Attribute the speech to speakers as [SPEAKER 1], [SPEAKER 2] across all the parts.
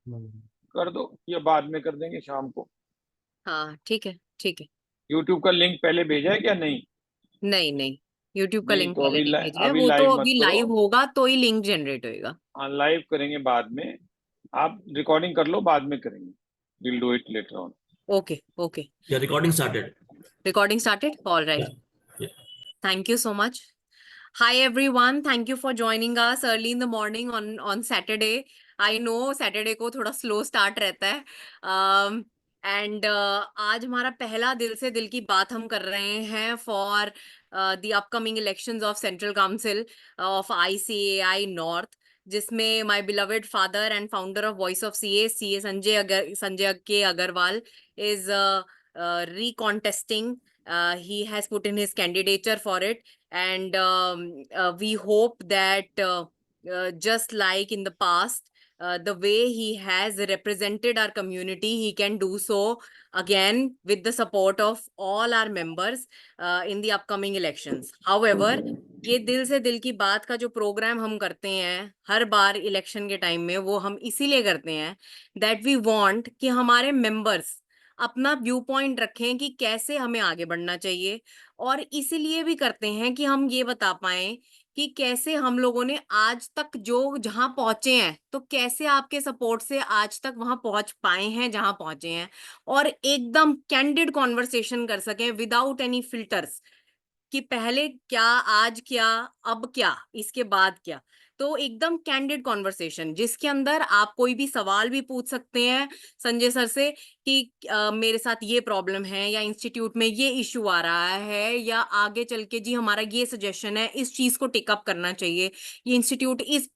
[SPEAKER 1] कर दो या बाद में कर देंगे शाम को।
[SPEAKER 2] हाँ ठीक है, ठीक है।
[SPEAKER 1] यूट्यूब का लिंक पहले भेजा है क्या? नहीं।
[SPEAKER 2] नहीं नहीं, यूट्यूब का
[SPEAKER 1] नहीं
[SPEAKER 2] लिंक
[SPEAKER 1] तो
[SPEAKER 2] पहले
[SPEAKER 1] अभी
[SPEAKER 2] नहीं भेजा है,
[SPEAKER 1] अभी
[SPEAKER 2] वो तो
[SPEAKER 1] लाइव मत
[SPEAKER 2] अभी
[SPEAKER 1] करो।
[SPEAKER 2] लाइव होगा तो ही लिंक जनरेट होएगा।
[SPEAKER 1] हाँ, लाइव करेंगे बाद में। आप रिकॉर्डिंग कर लो, बाद में करेंगे। Will do it later on.
[SPEAKER 2] Okay okay.
[SPEAKER 3] Yeah, recording started.
[SPEAKER 2] Recording started? All right.
[SPEAKER 3] Yeah. Yeah.
[SPEAKER 2] Thank you so much. Hi everyone, thank you for joining us early in the morning on Saturday. I know Saturday को थोड़ा slow start रहता है। And आज हमारा पहला दिल से दिल की बात हम कर रहे हैं for the upcoming elections of Central Council of ICAI North, जिसमें my beloved father and founder of Voice of CA Sanjay के Agarwal is recontesting. He has put in his candidature for it, and we hope that just like in the past, the way he has represented our community, he can do so again with the support of all our members in the upcoming elections. However, ये दिल से दिल की बात का जो programme हम करते हैं हर बार इलेक्शन के टाइम में, वो हम इसीलिए करते हैं दैट वी वांट कि हमारे मेंबर्स अपना व्यू पॉइंट रखें कि कैसे हमें आगे बढ़ना चाहिए, और इसीलिए भी करते हैं कि हम ये बता पाएं कि कैसे हम लोगों ने आज तक जो जहां पहुंचे हैं, तो कैसे आपके सपोर्ट से आज तक वहां पहुंच पाए हैं जहां पहुंचे हैं, और एकदम कैंडिड कॉन्वर्सेशन कर सकें विदाउट एनी फिल्टर्स कि पहले क्या, आज क्या, अब क्या, इसके बाद क्या। तो एकदम कैंडिड कॉन्वर्सेशन जिसके अंदर आप कोई भी सवाल भी पूछ सकते हैं संजय सर से कि मेरे साथ ये प्रॉब्लम है, या इंस्टीट्यूट में ये इशू आ रहा है, या आगे चल के जी हमारा ये सजेशन है, इस चीज को टेकअप करना चाहिए, ये इंस्टीट्यूट इस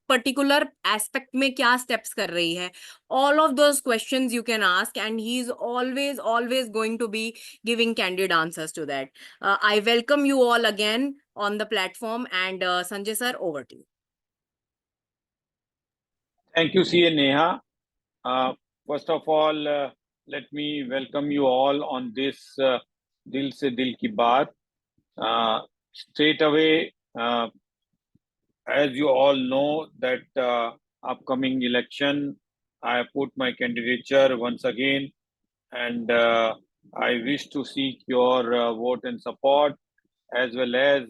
[SPEAKER 2] पर्टिकुलर एस्पेक्ट में क्या स्टेप्स कर रही है। all of those questions you can ask, and he is always going to be giving candid answers to that. I welcome you all again on the platform, and Sanjay sir, over to you.
[SPEAKER 1] Thank you, CA Neha. First of all, let me welcome you all on this Dil Se Dil Ki Baat. Straight away, as you all know that upcoming election, I put my candidature once again, and I wish to seek your vote and support, as well as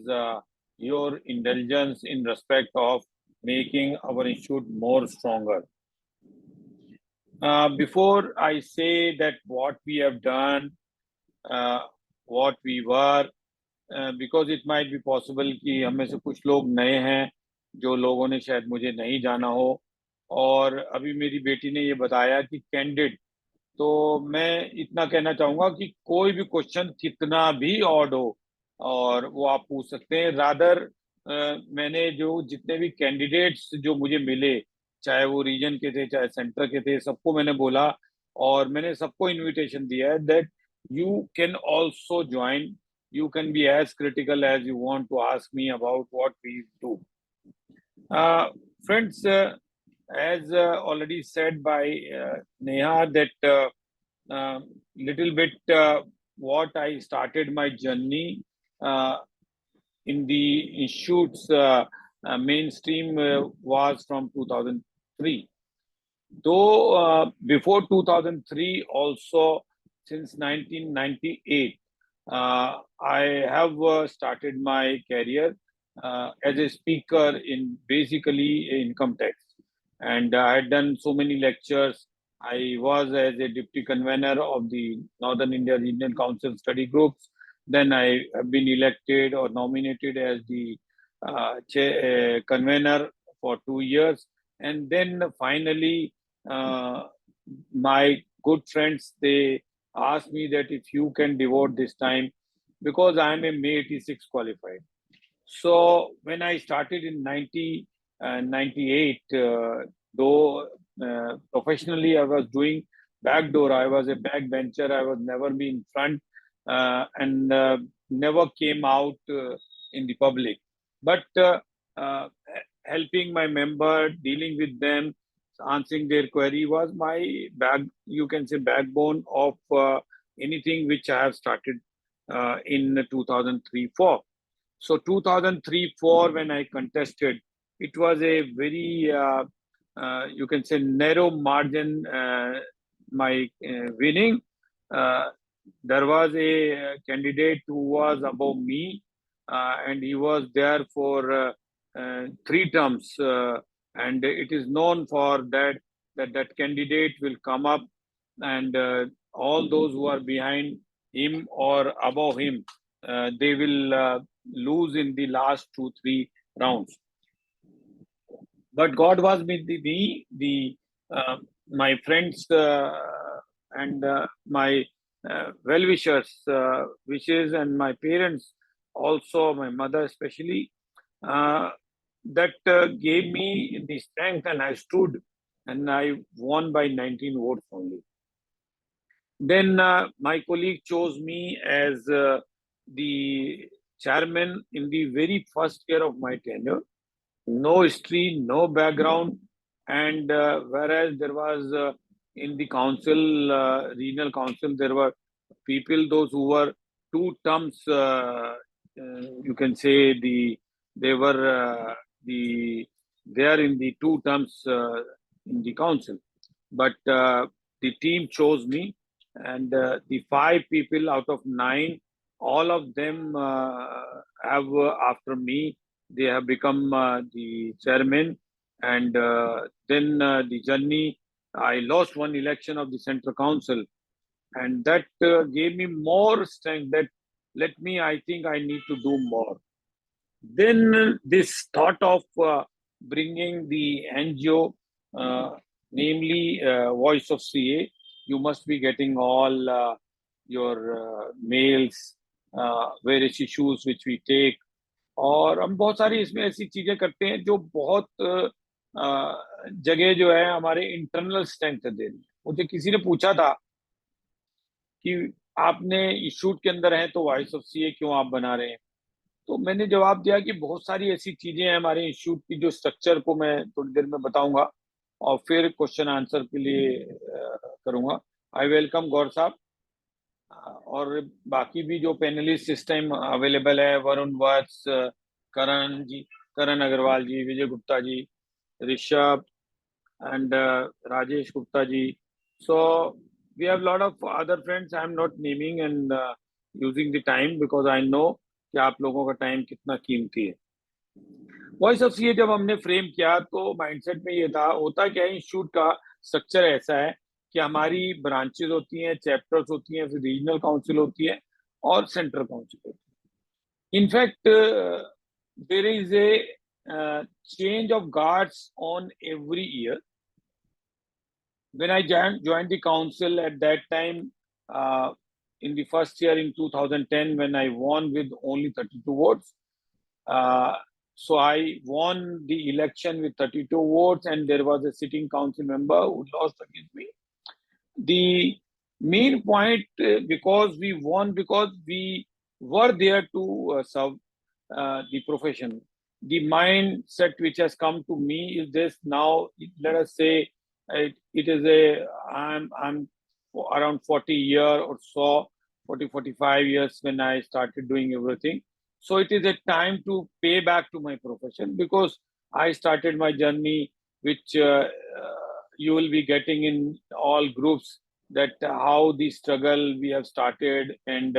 [SPEAKER 1] your indulgence in respect of making our institute more stronger. Before I say that what we have done, what we were, because it might be possible कि हम में से कुछ लोग नए हैं जो लोगों ने शायद मुझे नहीं जाना हो, और अभी मेरी बेटी ने ये बताया कि कैंडिड, तो मैं इतना कहना चाहूंगा कि कोई भी क्वेश्चन कितना भी ऑड हो और वो आप पूछ सकते हैं। रादर मैंने जो जितने भी कैंडिडेट्स जो मुझे मिले, चाहे वो रीजन के थे चाहे सेंटर के थे, सबको मैंने बोला और मैंने सबको इनविटेशन दिया है that you can also join, you can be as critical as you want to ask me about what we do. Friends, as already said by Neha, that little bit what I started my journey in the institute's mainstream was from 2003. Though before 2003 also, since 1998, I have started my career as a speaker in basically income tax, and I had done so many lectures. I was as a deputy convener of the Northern India Regional Council study groups. Then I have been elected or nominated as the convener for 2 years, and then finally uh, my good friends, they asked me that if you can devote this time, because I am a May 86 qualified. So when I started in 98, though professionally I was doing backdoor, I was a backbencher, I was never be in front and never came out in the public. But uh, helping my member, dealing with them, answering their query was my you can say backbone of anything which I have started in 2003-4. So 2003-4, when I contested, it was a very you can say narrow margin my winning. There was a candidate who was above me, and he was there for 3 terms, and it is known for that candidate will come up, and all those who are behind him or above him, they will lose in the last 2-3 rounds. But God was with me, my friends and my well-wishers, wishes, and my parents, also my mother especially, that gave me the strength, and I stood, and I won by 19 votes only. Then my colleague chose me as the chairman in the very first year of my tenure. No history, no background, and whereas there was in the council, regional council, there were people, those who were 2 terms, you can say they were there in the 2 terms in the council, but the team chose me, and the 5 people out of 9, all of them have after me, they have become the chairman, and then the journey. I lost one election of the central council, and that gave me more strength. That I think I need to do more. Then this thought of bringing the NGO, namely Voice of CA, you must be getting all your mails, various issues which we take. और हम बहुत सारी इसमें ऐसी चीजें करते हैं जो बहुत जगह जो है हमारे इंटरनल स्ट्रेंथ दे रही है. मुझे किसी ने पूछा था कि आपने इंस्टीट्यूट के अंदर हैं तो वॉइस ऑफ सीए क्यों आप बना रहे हैं, तो मैंने जवाब दिया कि बहुत सारी ऐसी चीजें हैं हमारे इंस्टीट्यूट की जो स्ट्रक्चर को मैं थोड़ी देर में बताऊंगा और फिर क्वेश्चन आंसर के लिए करूंगा. आई वेलकम गौर साहब और बाकी भी जो पैनलिस्ट इस टाइम अवेलेबल है, वरुण वत्स, करण जी, करण अग्रवाल जी, विजय Gupta ji, Rishabh and Rajesh Gupta ji. So we have a lot of other friends. I am not naming and using the time because I know कि आप लोगों का टाइम कितना कीमती है. वॉइस ऑफ सीए जब हमने फ्रेम किया तो माइंडसेट में ये था, होता क्या है इंस्टीट्यूट का स्ट्रक्चर ऐसा है कि हमारी ब्रांचेस होती हैं, चैप्टर्स होती हैं, फिर रीजनल काउंसिल होती है और सेंट्रल काउंसिल होती है. In fact there is a change of guards on every year. When I joined the council at that time, in the first year in 2010, when I won with only 32 votes, so I won the election with 32 votes, and there was a sitting council member who lost against me. The main point, because we won, because we were there to serve the profession. The mindset which has come to me is this now. Let us say it is I'm around 40 years or so, 40-45 years when I started doing everything. So it is a time to pay back to my profession, because I started my journey, which you will be getting in all groups, that how the struggle we have started, and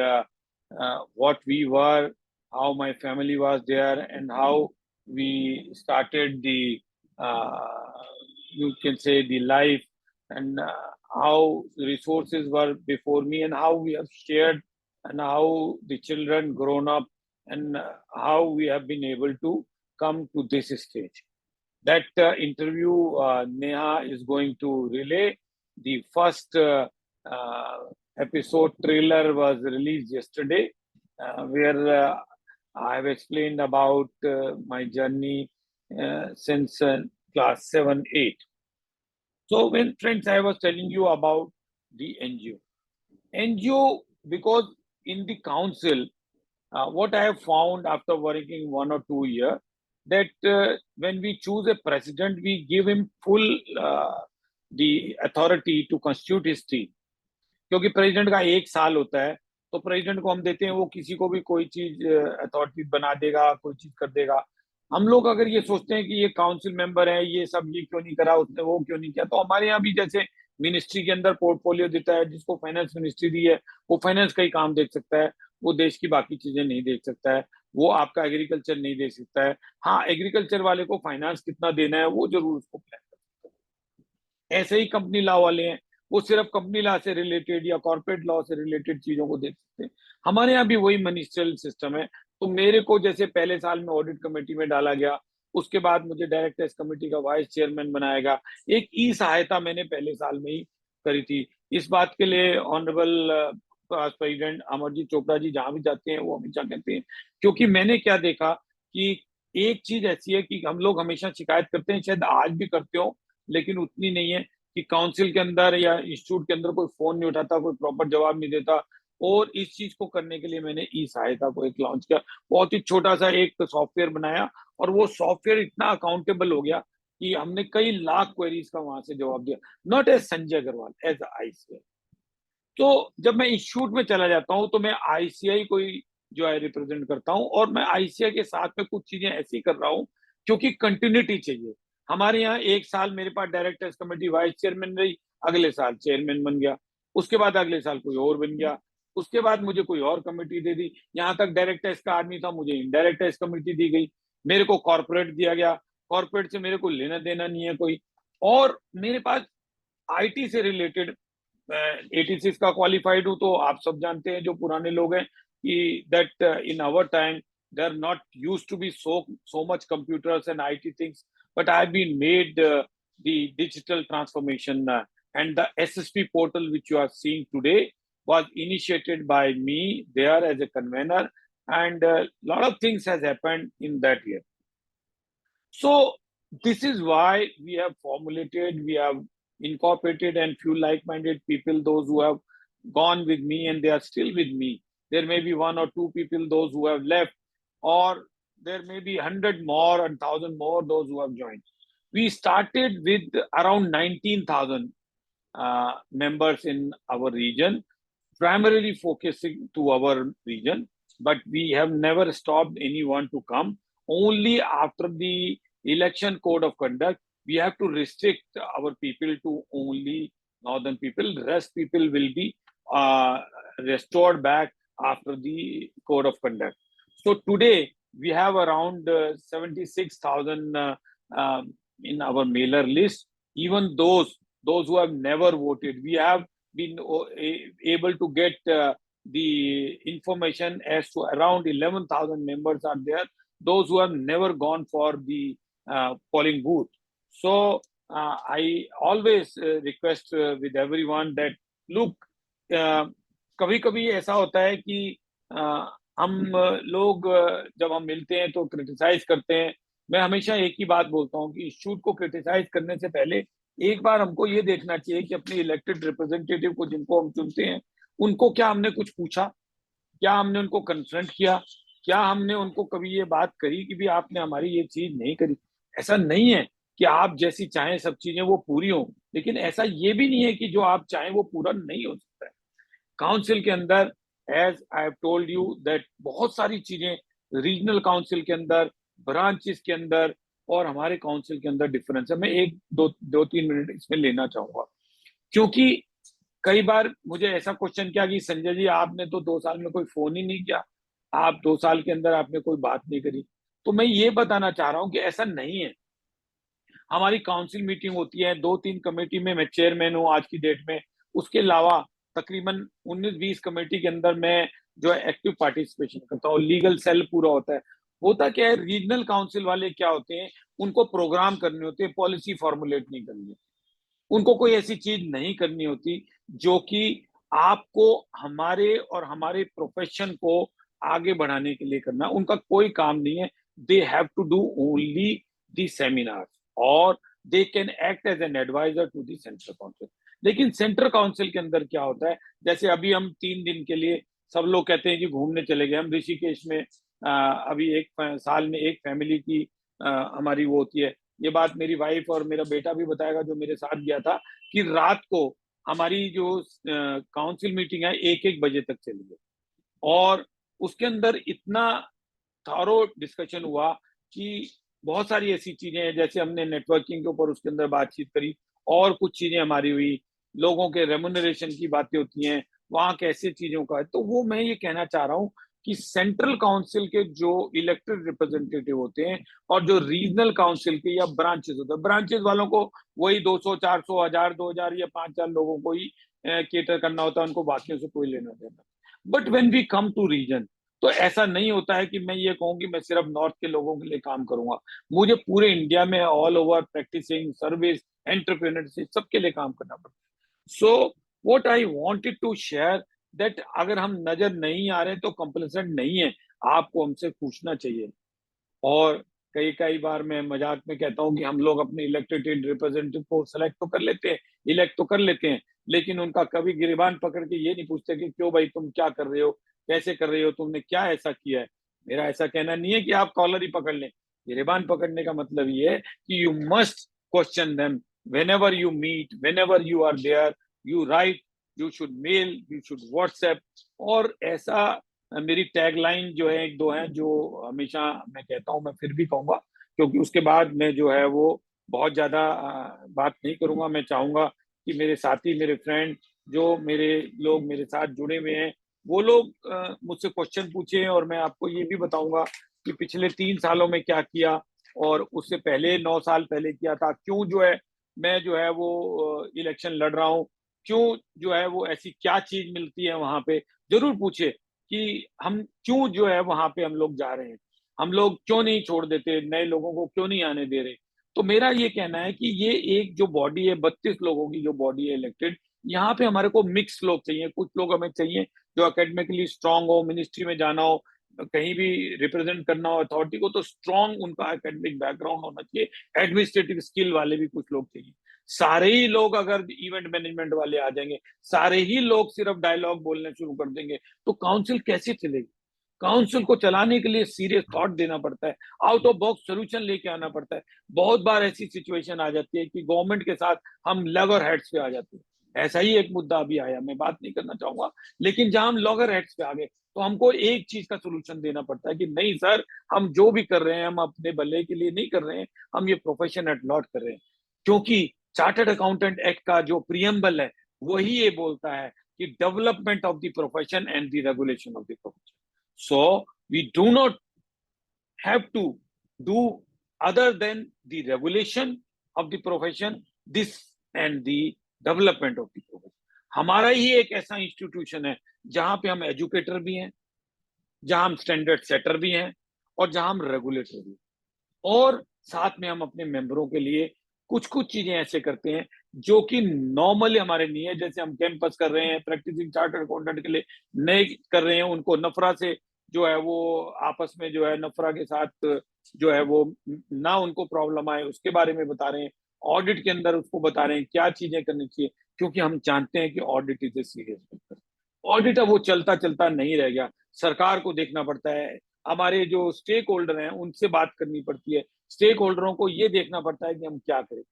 [SPEAKER 1] what we were, how my family was there, and how we started the you can say the life, and how resources were before me, and how we have shared, and how the children grown up, and how we have been able to come to this stage. That interview Neha is going to relay. The first episode trailer was released yesterday, where I have explained about my journey since class 7-8. So when friends, I was telling you about the NGO, because in the council, what I have found after working 1 or 2 years, that when we choose a president, we give him full the authority to constitute his team. क्योंकि president का 1 साल होता है, तो president को हम देते हैं, वो किसी को भी कोई चीज अथॉरिटी बना देगा, कोई चीज कर देगा. हम लोग अगर ये सोचते हैं कि ये काउंसिल मेंबर है, ये सब ये क्यों नहीं करा, उसने वो क्यों नहीं किया, तो हमारे यहाँ भी जैसे मिनिस्ट्री के अंदर पोर्टफोलियो देता है, जिसको फाइनेंस मिनिस्ट्री दी है वो फाइनेंस का ही काम देख सकता है, वो देश की बाकी चीजें नहीं देख सकता है, वो आपका एग्रीकल्चर नहीं देख सकता है। हाँ, एग्रीकल्चर वाले को फाइनेंस कितना देना है वो जरूर उसको प्लान कर सकता है। ऐसे ही कंपनी लॉ वाले हैं, वो सिर्फ कंपनी लॉ से रिलेटेड या कॉर्पोरेट लॉ से रिलेटेड चीजों को देख सकते हैं। हमारे यहाँ भी वही मिनिस्ट्रियल सिस्टम है। तो मेरे को जैसे पहले साल में ऑडिट कमेटी में डाला गया, उसके बाद मुझे डायरेक्ट टैक्स कमेटी का वाइस चेयरमैन बनाया गया। एक ई सहायता मैंने पहले साल में ही करी थी। इस बात के लिए ऑनरेबल प्रेसिडेंट अमरजीत चोपड़ा जी जहां भी जाते हैं वो हमेशा कहते हैं, क्योंकि मैंने क्या देखा कि एक चीज ऐसी है कि हम लोग हमेशा शिकायत करते हैं, शायद आज भी करते हो, लेकिन उतनी नहीं है कि काउंसिल के अंदर या इंस्टीट्यूट के अंदर कोई फोन नहीं उठाता, कोई प्रॉपर जवाब नहीं देता। और इस चीज को करने के लिए मैंने ई सहायता को एक लॉन्च किया, बहुत ही छोटा सा एक सॉफ्टवेयर बनाया, और वो सॉफ्टवेयर इतना अकाउंटेबल हो गया कि हमने कई लाख क्वेरीज का वहां से जवाब दिया, not as Sanjay Agarwal, as ICI. तो जब मैं इंस्टीट्यूट में चला जाता हूँ तो मैं आईसीआई को ही जो है रिप्रेजेंट करता हूँ, और मैं आईसीआई के साथ में कुछ चीजें ऐसी कर रहा हूँ क्योंकि कंटिन्यूटी चाहिए। हमारे यहाँ एक साल मेरे पास डायरेक्टर्स कमेटी वाइस चेयरमैन रही, अगले साल चेयरमैन बन गया, उसके बाद अगले साल कोई और बन गया, उसके बाद मुझे कोई और कमेटी दे दी, यहाँ तक डायरेक्टर्स का आदमी था, मुझे इनडायरेक्टर्स कमेटी दी गई, मेरे को कॉर्पोरेट दिया गया, कॉर्पोरेट से मेरे को लेना देना नहीं है कोई। और मेरे पास आईटी से रिलेटेड, मैं 86 का क्वालिफाइड हूँ, तो आप सब जानते हैं जो पुराने लोग हैं कि that in our time they are not used to be so much computers and IT things, but I have been made the digital transformation, and the SSP portal which you are seeing today was initiated by me there as a convener, and a lot of things has happened in that year. So this is why we have formulated, we have incorporated, and few like-minded people, those who have gone with me and they are still with me. There may be one or two people, those who have left, or there may be 100 more and 1,000 more, those who have joined. We started with around 19,000 members in our region, primarily focusing to our region, but we have never stopped anyone to come. Only after the election code of conduct, we have to restrict our people to only northern people. Rest people will be uh, restored back after the code of conduct. So today we have around 76,000 in our mailer list. Even those who have never voted, we have been able to get the information as to around 11,000 members are there, those who have never gone for the polling booth. So I always request with everyone that look, कभी कभी ऐसा होता है कि हम लोग जब हम मिलते हैं तो क्रिटिसाइज करते हैं। मैं हमेशा एक ही बात बोलता हूँ कि इंस्टीट्यूट को क्रिटिसाइज करने से पहले एक बार हमको ये देखना चाहिए कि अपने इलेक्टेड रिप्रेजेंटेटिव को, जिनको हम चुनते हैं, उनको क्या हमने कुछ पूछा, क्या हमने उनको कंसल्ट किया, क्या हमने उनको कभी ये बात करी कि भी आपने हमारी ये चीज नहीं करी। ऐसा नहीं है कि आप जैसी चाहें सब चीजें वो पूरी हो, लेकिन ऐसा ये भी नहीं है कि जो आप चाहें वो पूरा नहीं हो सकता है। काउंसिल के अंदर, as I have told you that, बहुत सारी चीजें रीजनल काउंसिल के अंदर, ब्रांचेस के अंदर और हमारे काउंसिल के अंदर डिफरेंस है। मैं एक दो तीन मिनट इसमें लेना चाहूंगा, क्योंकि कई बार मुझे ऐसा क्वेश्चन किया कि संजय जी आपने तो 2 साल में कोई फोन ही नहीं किया, आप 2 साल के अंदर आपने कोई बात नहीं करी। तो मैं ये बताना चाह रहा हूँ कि ऐसा नहीं है। हमारी काउंसिल मीटिंग होती है, 2-3 कमेटी में मैं चेयरमैन हूँ आज की डेट में, उसके अलावा तकरीबन 19-20 कमेटी के अंदर मैं जो है एक्टिव पार्टिसिपेशन करता हूँ। लीगल सेल पूरा होता है। होता क्या है, रीजनल काउंसिल वाले क्या होते हैं, उनको प्रोग्राम करने होते हैं, पॉलिसी फॉर्मुलेट नहीं करनी, उनको कोई ऐसी चीज नहीं करनी होती जो कि आपको, हमारे और हमारे प्रोफेशन को आगे बढ़ाने के लिए करना, उनका कोई काम नहीं है। They have to do only the seminar, और they can act as an adviser to the central council. लेकिन सेंट्रल काउंसिल के अंदर क्या होता है, जैसे अभी हम 3 दिन के लिए सब लोग कहते हैं कि घूमने चले गए, हम ऋषिकेश में अभी एक साल में एक फैमिली की हमारी वो होती है। ये बात मेरी वाइफ और मेरा बेटा भी बताएगा जो मेरे साथ गया था, कि रात को हमारी जो काउंसिल मीटिंग है 1-1 बजे तक चली है, और उसके अंदर इतना थारो डिस्कशन हुआ कि बहुत सारी ऐसी चीजें हैं, जैसे हमने नेटवर्किंग के ऊपर उसके अंदर बातचीत करी, और कुछ चीजें हमारी हुई, लोगों के रेमुनरेशन की बातें होती हैं, वहां कैसे चीजों का है। तो वो मैं ये कहना चाह रहा हूँ कि सेंट्रल काउंसिल के जो इलेक्टेड रिप्रेजेंटेटिव होते हैं और जो रीजनल काउंसिल के या ब्रांचेस होते हैं, ब्रांचेस वालों को वही 200, 400, 1000, 2000 या 5000 लोगों को ही केटर करना होता है, उनको बाकियों से कोई लेना देना। But when we come to region, तो ऐसा नहीं होता है कि मैं ये कहूँ कि मैं सिर्फ नॉर्थ के लोगों के लिए काम करूंगा। मुझे पूरे इंडिया में all over practising service entrepreneurship सबके लिए काम करना पड़ता है। So what I wanted to share that अगर हम नजर नहीं आ रहे तो कंपल्सन नहीं है, आपको हमसे पूछना चाहिए। और कई कई बार मैं मजाक में कहता हूँ कि हम लोग अपने इलेक्टेड रिप्रेजेंटेटिव को सेलेक्ट तो कर लेते हैं, इलेक्ट तो कर लेते हैं, लेकिन उनका कभी गिरबान पकड़ के ये नहीं पूछते कि क्यों भाई तुम क्या कर रहे हो, कैसे कर रहे हो, तुमने क्या ऐसा किया है। मेरा ऐसा कहना नहीं है कि आप कॉलर ही पकड़ लें। गिरबान पकड़ने का मतलब ये है कि you must question them whenever you meet, whenever you are there, you write, you should mail, you should WhatsApp. और ऐसा मेरी टैगलाइन जो है एक दो है जो हमेशा मैं कहता हूं, मैं फिर भी कहूंगा, क्योंकि उसके बाद मैं जो है वो बहुत ज्यादा बात नहीं करूंगा। मैं चाहूंगा कि मेरे साथी, मेरे फ्रेंड, जो मेरे लोग मेरे साथ जुड़े हुए हैं, वो लोग मुझसे क्वेश्चन पूछे, और मैं आपको ये भी बताऊंगा कि पिछले 3 सालों में क्या किया, और उससे पहले 9 साल पहले किया था, क्यों जो है मैं जो है वो इलेक्शन लड़ रहा हूँ, क्यों जो है वो ऐसी क्या चीज मिलती है वहां पे। जरूर पूछे कि हम क्यों जो है वहां पे हम लोग जा रहे हैं, हम लोग क्यों नहीं छोड़ देते, नए लोगों को क्यों नहीं आने दे रहे। तो मेरा ये कहना है कि ये एक जो बॉडी है, 32 लोगों की जो बॉडी है इलेक्टेड, यहाँ पे हमारे को मिक्स लोग चाहिए। कुछ लोग हमें चाहिए जो एकेडमिकली स्ट्रांग हो, मिनिस्ट्री में जाना हो, कहीं भी रिप्रेजेंट करना हो अथॉरिटी को, तो स्ट्रांग उनका एकेडमिक बैकग्राउंड होना चाहिए। एडमिनिस्ट्रेटिव स्किल वाले भी कुछ लोग चाहिए। सारे ही लोग अगर इवेंट मैनेजमेंट वाले आ जाएंगे, सारे ही लोग सिर्फ डायलॉग बोलने शुरू कर देंगे, तो काउंसिल कैसे चलेगी। काउंसिल को चलाने के लिए सीरियस थॉट देना पड़ता है, आउट ऑफ बॉक्स सोल्यूशन लेके आना पड़ता है। बहुत बार ऐसी सिचुएशन आ जाती है कि गवर्नमेंट के साथ हम लॉगर हेड्स पे आ जाते हैं। ऐसा ही एक मुद्दा अभी आया, मैं बात नहीं करना चाहूंगा, लेकिन जहां हम लॉगर हेड्स पे आ गए, तो हमको एक चीज का सोल्यूशन देना पड़ता है कि नहीं सर, हम जो भी कर रहे हैं हम अपने भले के लिए नहीं कर रहे हैं, हम ये प्रोफेशन एट लॉट कर रहे हैं। क्योंकि चार्टर्ड अकाउंटेंट एक्ट का जो प्रियम्बल है, वही ये बोलता है कि development of the profession and the regulation of the profession. So we do not have to do other than the regulation of the profession, this and the development of the profession। हमारा ही एक ऐसा institution है जहां पे हम educator भी हैं, जहां हम स्टैंडर्ड सेटर भी हैं, और जहां हम रेगुलेटर भी हैं। और साथ में हम अपने मेंबरों के लिए कुछ कुछ चीजें ऐसे करते हैं जो कि नॉर्मली हमारे नहीं है। जैसे हम कैंपस कर रहे हैं प्रैक्टिसिंग चार्टर्ड अकाउंटेंट के लिए, नए कर रहे हैं, उनको नफरा से जो है वो आपस में जो है नफरा के साथ जो है वो ना उनको प्रॉब्लम आए, उसके बारे में बता रहे हैं। ऑडिट के अंदर उसको बता रहे हैं क्या चीजें करनी चाहिए, क्योंकि हम जानते हैं कि audit is a serious. Audit अब वो चलता चलता नहीं रह गया, सरकार को देखना पड़ता है, हमारे जो स्टेक होल्डर हैं उनसे बात करनी पड़ती है, स्टेक होल्डरों को ये देखना पड़ता है कि हम क्या करें।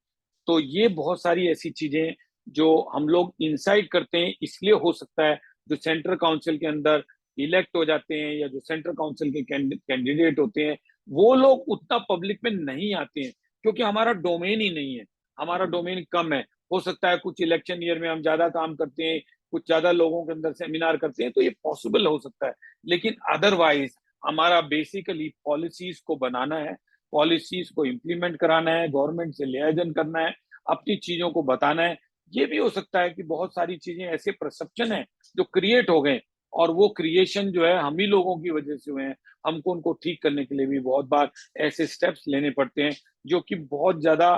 [SPEAKER 1] तो ये बहुत सारी ऐसी चीजें जो हम लोग इंसाइट करते हैं, इसलिए हो सकता है जो सेंट्रल काउंसिल के अंदर इलेक्ट हो जाते हैं या जो सेंट्रल काउंसिल के कैंडिडेट होते हैं, वो लोग उतना पब्लिक में नहीं आते हैं, क्योंकि हमारा डोमेन ही नहीं है, हमारा डोमेन कम है। हो सकता है कुछ इलेक्शन ईयर में हम ज्यादा काम करते हैं, कुछ ज्यादा लोगों के अंदर सेमिनार करते हैं, तो ये पॉसिबल हो सकता है। लेकिन अदरवाइज हमारा बेसिकली पॉलिसीज को बनाना है, पॉलिसीज को इम्प्लीमेंट कराना है, गवर्नमेंट से लियाजन करना है, अपनी चीजों को बताना है। ये भी हो सकता है कि बहुत सारी चीजें ऐसे परसेप्शन है जो क्रिएट हो गए, और वो क्रिएशन जो है हम ही लोगों की वजह से हुए हैं। हमको उनको ठीक करने के लिए भी बहुत बार ऐसे स्टेप्स लेने पड़ते हैं जो कि बहुत ज्यादा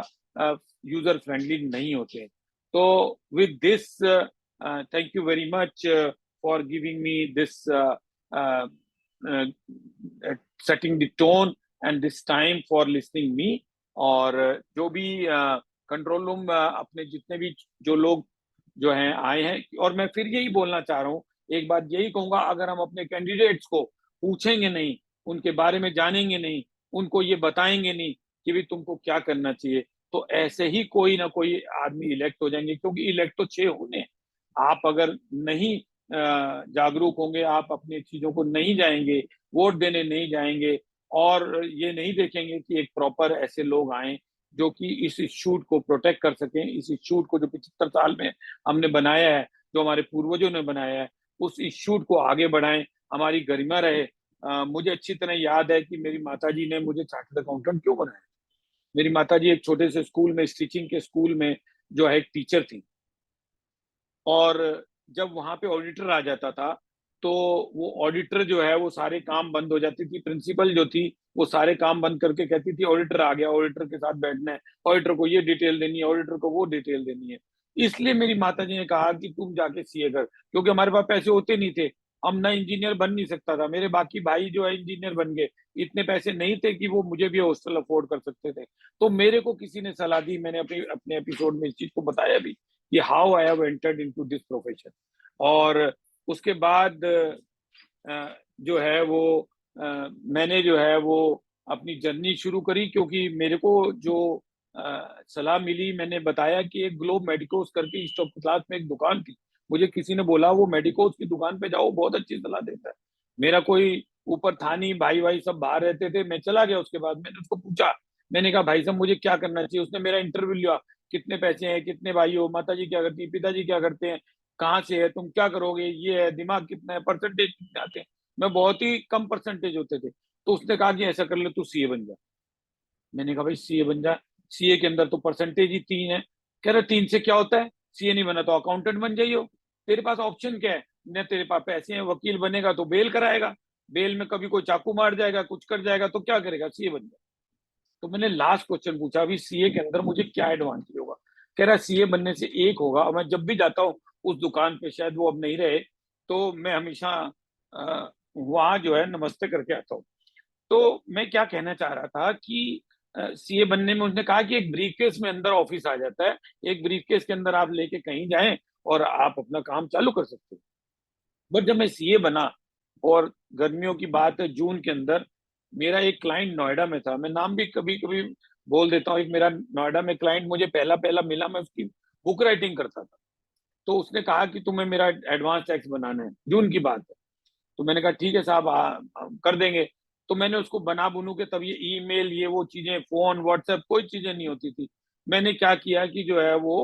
[SPEAKER 1] यूजर फ्रेंडली नहीं होते हैं। तो with this, thank you very much for giving me this setting the tone and this time for listening me. और जो भी कंट्रोल रूम अपने जितने भी जो लोग जो हैं आए हैं, और मैं फिर यही बोलना चाह रहा हूँ, एक बात यही कहूंगा, अगर हम अपने कैंडिडेट्स को पूछेंगे नहीं, उनके बारे में जानेंगे नहीं, उनको ये बताएंगे नहीं कि भी तुमको क्या करना चाहिए, तो ऐसे ही कोई ना कोई आदमी इलेक्ट हो जाएंगे, क्योंकि इलेक्ट तो 6 होने हैं। आप अगर नहीं जागरूक होंगे, आप अपनी चीजों को नहीं जाएंगे, वोट देने नहीं जाएंगे, और ये नहीं देखेंगे कि एक प्रॉपर ऐसे लोग आए जो कि इस इंस्टीट्यूट को प्रोटेक्ट कर सकें, इस इंस्टीट्यूट को जो 75 साल में हमने बनाया है, जो हमारे पूर्वजों ने बनाया है, उस इंस्टीट्यूट को आगे बढ़ाएं, हमारी गरिमा रहे। मुझे अच्छी तरह याद है कि मेरी माताजी ने मुझे चार्टर्ड अकाउंटेंट क्यों बनाया। मेरी माताजी एक छोटे से स्कूल में, स्टिचिंग के स्कूल में जो है एक टीचर थी, और जब वहां पे ऑडिटर आ जाता था तो वो ऑडिटर जो है वो सारे काम बंद हो जाती थी। प्रिंसिपल जो थी वो सारे काम बंद करके कहती थी ऑडिटर आ गया, ऑडिटर के साथ बैठना है, ऑडिटर को ये डिटेल देनी है, ऑडिटर को वो डिटेल देनी है। इसलिए मेरी माताजी ने कहा कि तुम जाके सीए कर, क्योंकि हमारे पास पैसे होते नहीं थे, हम ना इंजीनियर बन नहीं सकता था। मेरे बाकी भाई जो है इंजीनियर बन गए, इतने पैसे नहीं थे कि वो मुझे भी हॉस्टल अफोर्ड कर सकते थे। तो मेरे को किसी ने सलाह दी, मैंने अपने अपने एपिसोड में इस चीज को बताया भी कि how I have entered into this profession. और उसके बाद जो है वो मैंने जो है वो अपनी जर्नी शुरू करी, क्योंकि मेरे को जो सलाह मिली, मैंने बताया कि एक ग्लोब मेडिकोस करके ईस्ट ऑफ क्लास में एक दुकान थी, मुझे किसी ने बोला वो मेडिकोस की दुकान पे जाओ, बहुत अच्छी सलाह देता है। मेरा कोई ऊपर था नहीं, भाई भाई सब बाहर रहते थे, मैं चला गया। उसके बाद मैंने उसको पूछा, मैंने कहा भाई साहब मुझे क्या करना चाहिए। उसने मेरा इंटरव्यू लिया, कितने पैसे हैं, कितने भाई हो, माताजी क्या करती है, पिताजी क्या करते हैं, कहाँ से है, तुम क्या करोगे, ये है, दिमाग कितना है, परसेंटेज कितने आते हैं। मैं बहुत ही कम परसेंटेज होते थे। तो उसने कहा कि ऐसा कर ले, तू सीए बन जा। मैंने कहा भाई सीए बन जा, सीए के अंदर तो परसेंटेज ही 3 है। कह रहा 3 से क्या होता है, सीए नहीं बना तो अकाउंटेंट बन जाइयो, तेरे पास ऑप्शन क्या है, न तेरे पास पैसे हैं, वकील बनेगा तो बेल कराएगा, बेल में कभी कोई चाकू मार जाएगा, कुछ कर जाएगा, तो क्या करेगा, सीए बन जा। तो मैंने लास्ट क्वेश्चन पूछा, अभी सीए के अंदर मुझे क्या एडवांटेज होगा। कह रहा सीए बनने से एक होगा, और मैं जब भी जाता हूँ उस दुकान पे, शायद वो अब नहीं रहे, तो मैं हमेशा वहां जो है नमस्ते करके आता हूँ। तो मैं क्या कहना चाह रहा था कि सीए बनने में उसने कहा कि एक ब्रीफकेस में अंदर ऑफिस आ जाता है, एक ब्रीफकेस के अंदर आप लेके कहीं जाएं और आप अपना काम चालू कर सकते हो। बट जब मैं सीए बना, और गर्मियों की बात है, जून के अंदर, मेरा एक क्लाइंट नोएडा में था, मैं नाम भी कभी कभी बोल देता हूँ, एक मेरा नोएडा में क्लाइंट मुझे पहला पहला मिला, मैं उसकी बुक राइटिंग करता था। तो उसने कहा कि तुम्हें मेरा एडवांस टैक्स बनाना है, जून की बात है। तो मैंने कहा ठीक है साहब, कर देंगे। तो मैंने उसको बना बुनू के, तब ये ईमेल, ये वो चीजें, फोन व्हाट्सएप कोई चीजें नहीं होती थी। मैंने क्या किया कि जो है वो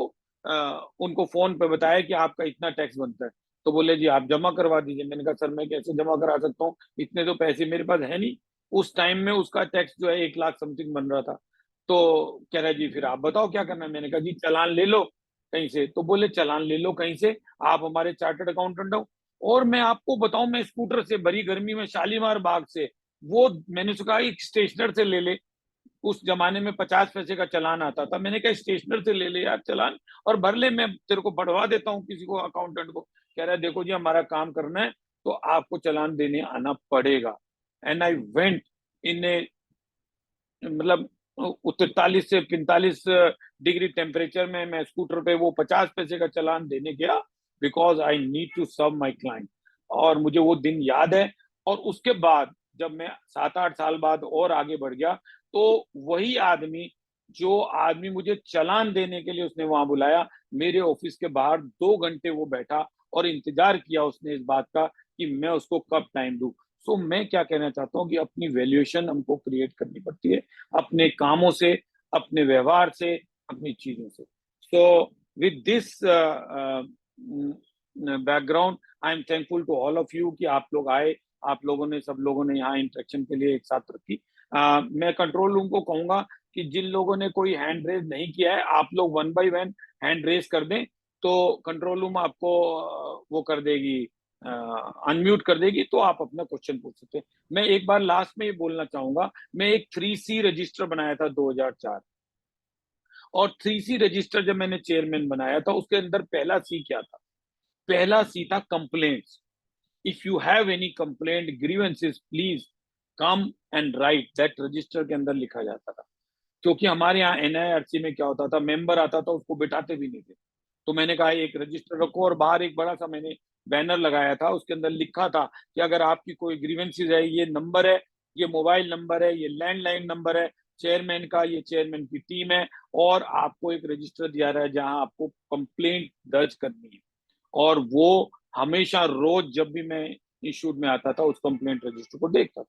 [SPEAKER 1] उनको फोन पे बताया कि आपका इतना टैक्स बनता है। तो बोले जी आप जमा करवा दीजिए। मैंने कहा सर मैं कैसे जमा करा सकता हूँ, इतने तो पैसे मेरे पास है नहीं। उस टाइम में उसका टैक्स जो है 1 लाख समथिंग बन रहा था। तो कह रहा है जी फिर आप बताओ क्या करना है। मैंने कहा जी चालान ले लो कहीं से। तो बोले चालान ले लो कहीं से, आप हमारे चार्टर्ड अकाउंटेंट हो। और मैं आपको बताऊं, मैं स्कूटर से भरी गर्मी में शालीमार बाग से, वो मैंने उसको कहा एक स्टेशनर से ले ले। उस जमाने में 50 पैसे का चालान आता था, मैंने कहा स्टेशनर से ले ले यार चालान, और भर ले, मैं तेरे को बढ़वा देता हूँ किसी को, अकाउंटेंट को। कह रहा है देखो जी हमारा काम करना है तो आपको चालान देने आना पड़ेगा। एंड आई वेंट इन ए, मतलब 43 से 45 डिग्री टेम्परेचर में मैं स्कूटर पे वो 50 पैसे का चालान देने गया, because I need to serve my client. और मुझे वो दिन याद है। और उसके बाद जब मैं 7-8 साल बाद और आगे बढ़ गया, तो वही आदमी, जो आदमी मुझे चालान देने के लिए उसने वहां बुलाया, मेरे ऑफिस के बाहर 2 घंटे वो बैठा और इंतजार किया उसने इस बात का कि मैं उसको कब टाइम दूं। सो मैं क्या कहना चाहता हूँ कि अपनी वैल्यूएशन हमको क्रिएट करनी पड़ती है, अपने कामों से, अपने व्यवहार से, अपनी चीजों से। So with this background, I am thankful to all of you कि आप लोग आए, आप लोगों ने, सब लोगों ने यहाँ इंटरेक्शन के लिए एक साथ रखी। मैं कंट्रोल रूम को कहूंगा कि जिन लोगों ने कोई हैंड रेज नहीं किया है, आप लोग 1 बाय 1 हैंड रेज कर दें, तो कंट्रोल रूम आपको वो कर देगी, अनम्यूट कर देगी, तो आप अपना क्वेश्चन पूछ सकते हैं। मैं एक बार लास्ट में ये बोलना चाहूंगा, मैं एक 3C रजिस्टर बनाया था 2004। और 3C रजिस्टर जब मैंने चेयरमैन बनाया था, उसके अंदर पहला सी क्या था, पहला सी था complaints. If you have any complaint, grievances, please come and right that, register के अंदर लिखा जाता था। क्योंकि हमारे यहाँ एनआईआरसी में क्या होता था, मेंबर आता था उसको बिठाते भी नहीं थे। तो मैंने कहा एक रजिस्टर रखो, और बाहर एक बड़ा सा मैंने बैनर लगाया था, उसके अंदर लिखा था कि अगर आपकी कोई ग्रीवेंसीज है, ये नंबर है, ये मोबाइल नंबर है, ये लैंडलाइन नंबर है चेयरमैन का, ये चेयरमैन की टीम है, और आपको एक रजिस्टर दिया रहा है जहां आपको कंप्लेंट दर्ज करनी है। और वो हमेशा रोज जब भी मैं इंस्टीट्यूट में आता था उस कंप्लेंट रजिस्टर को देखता था।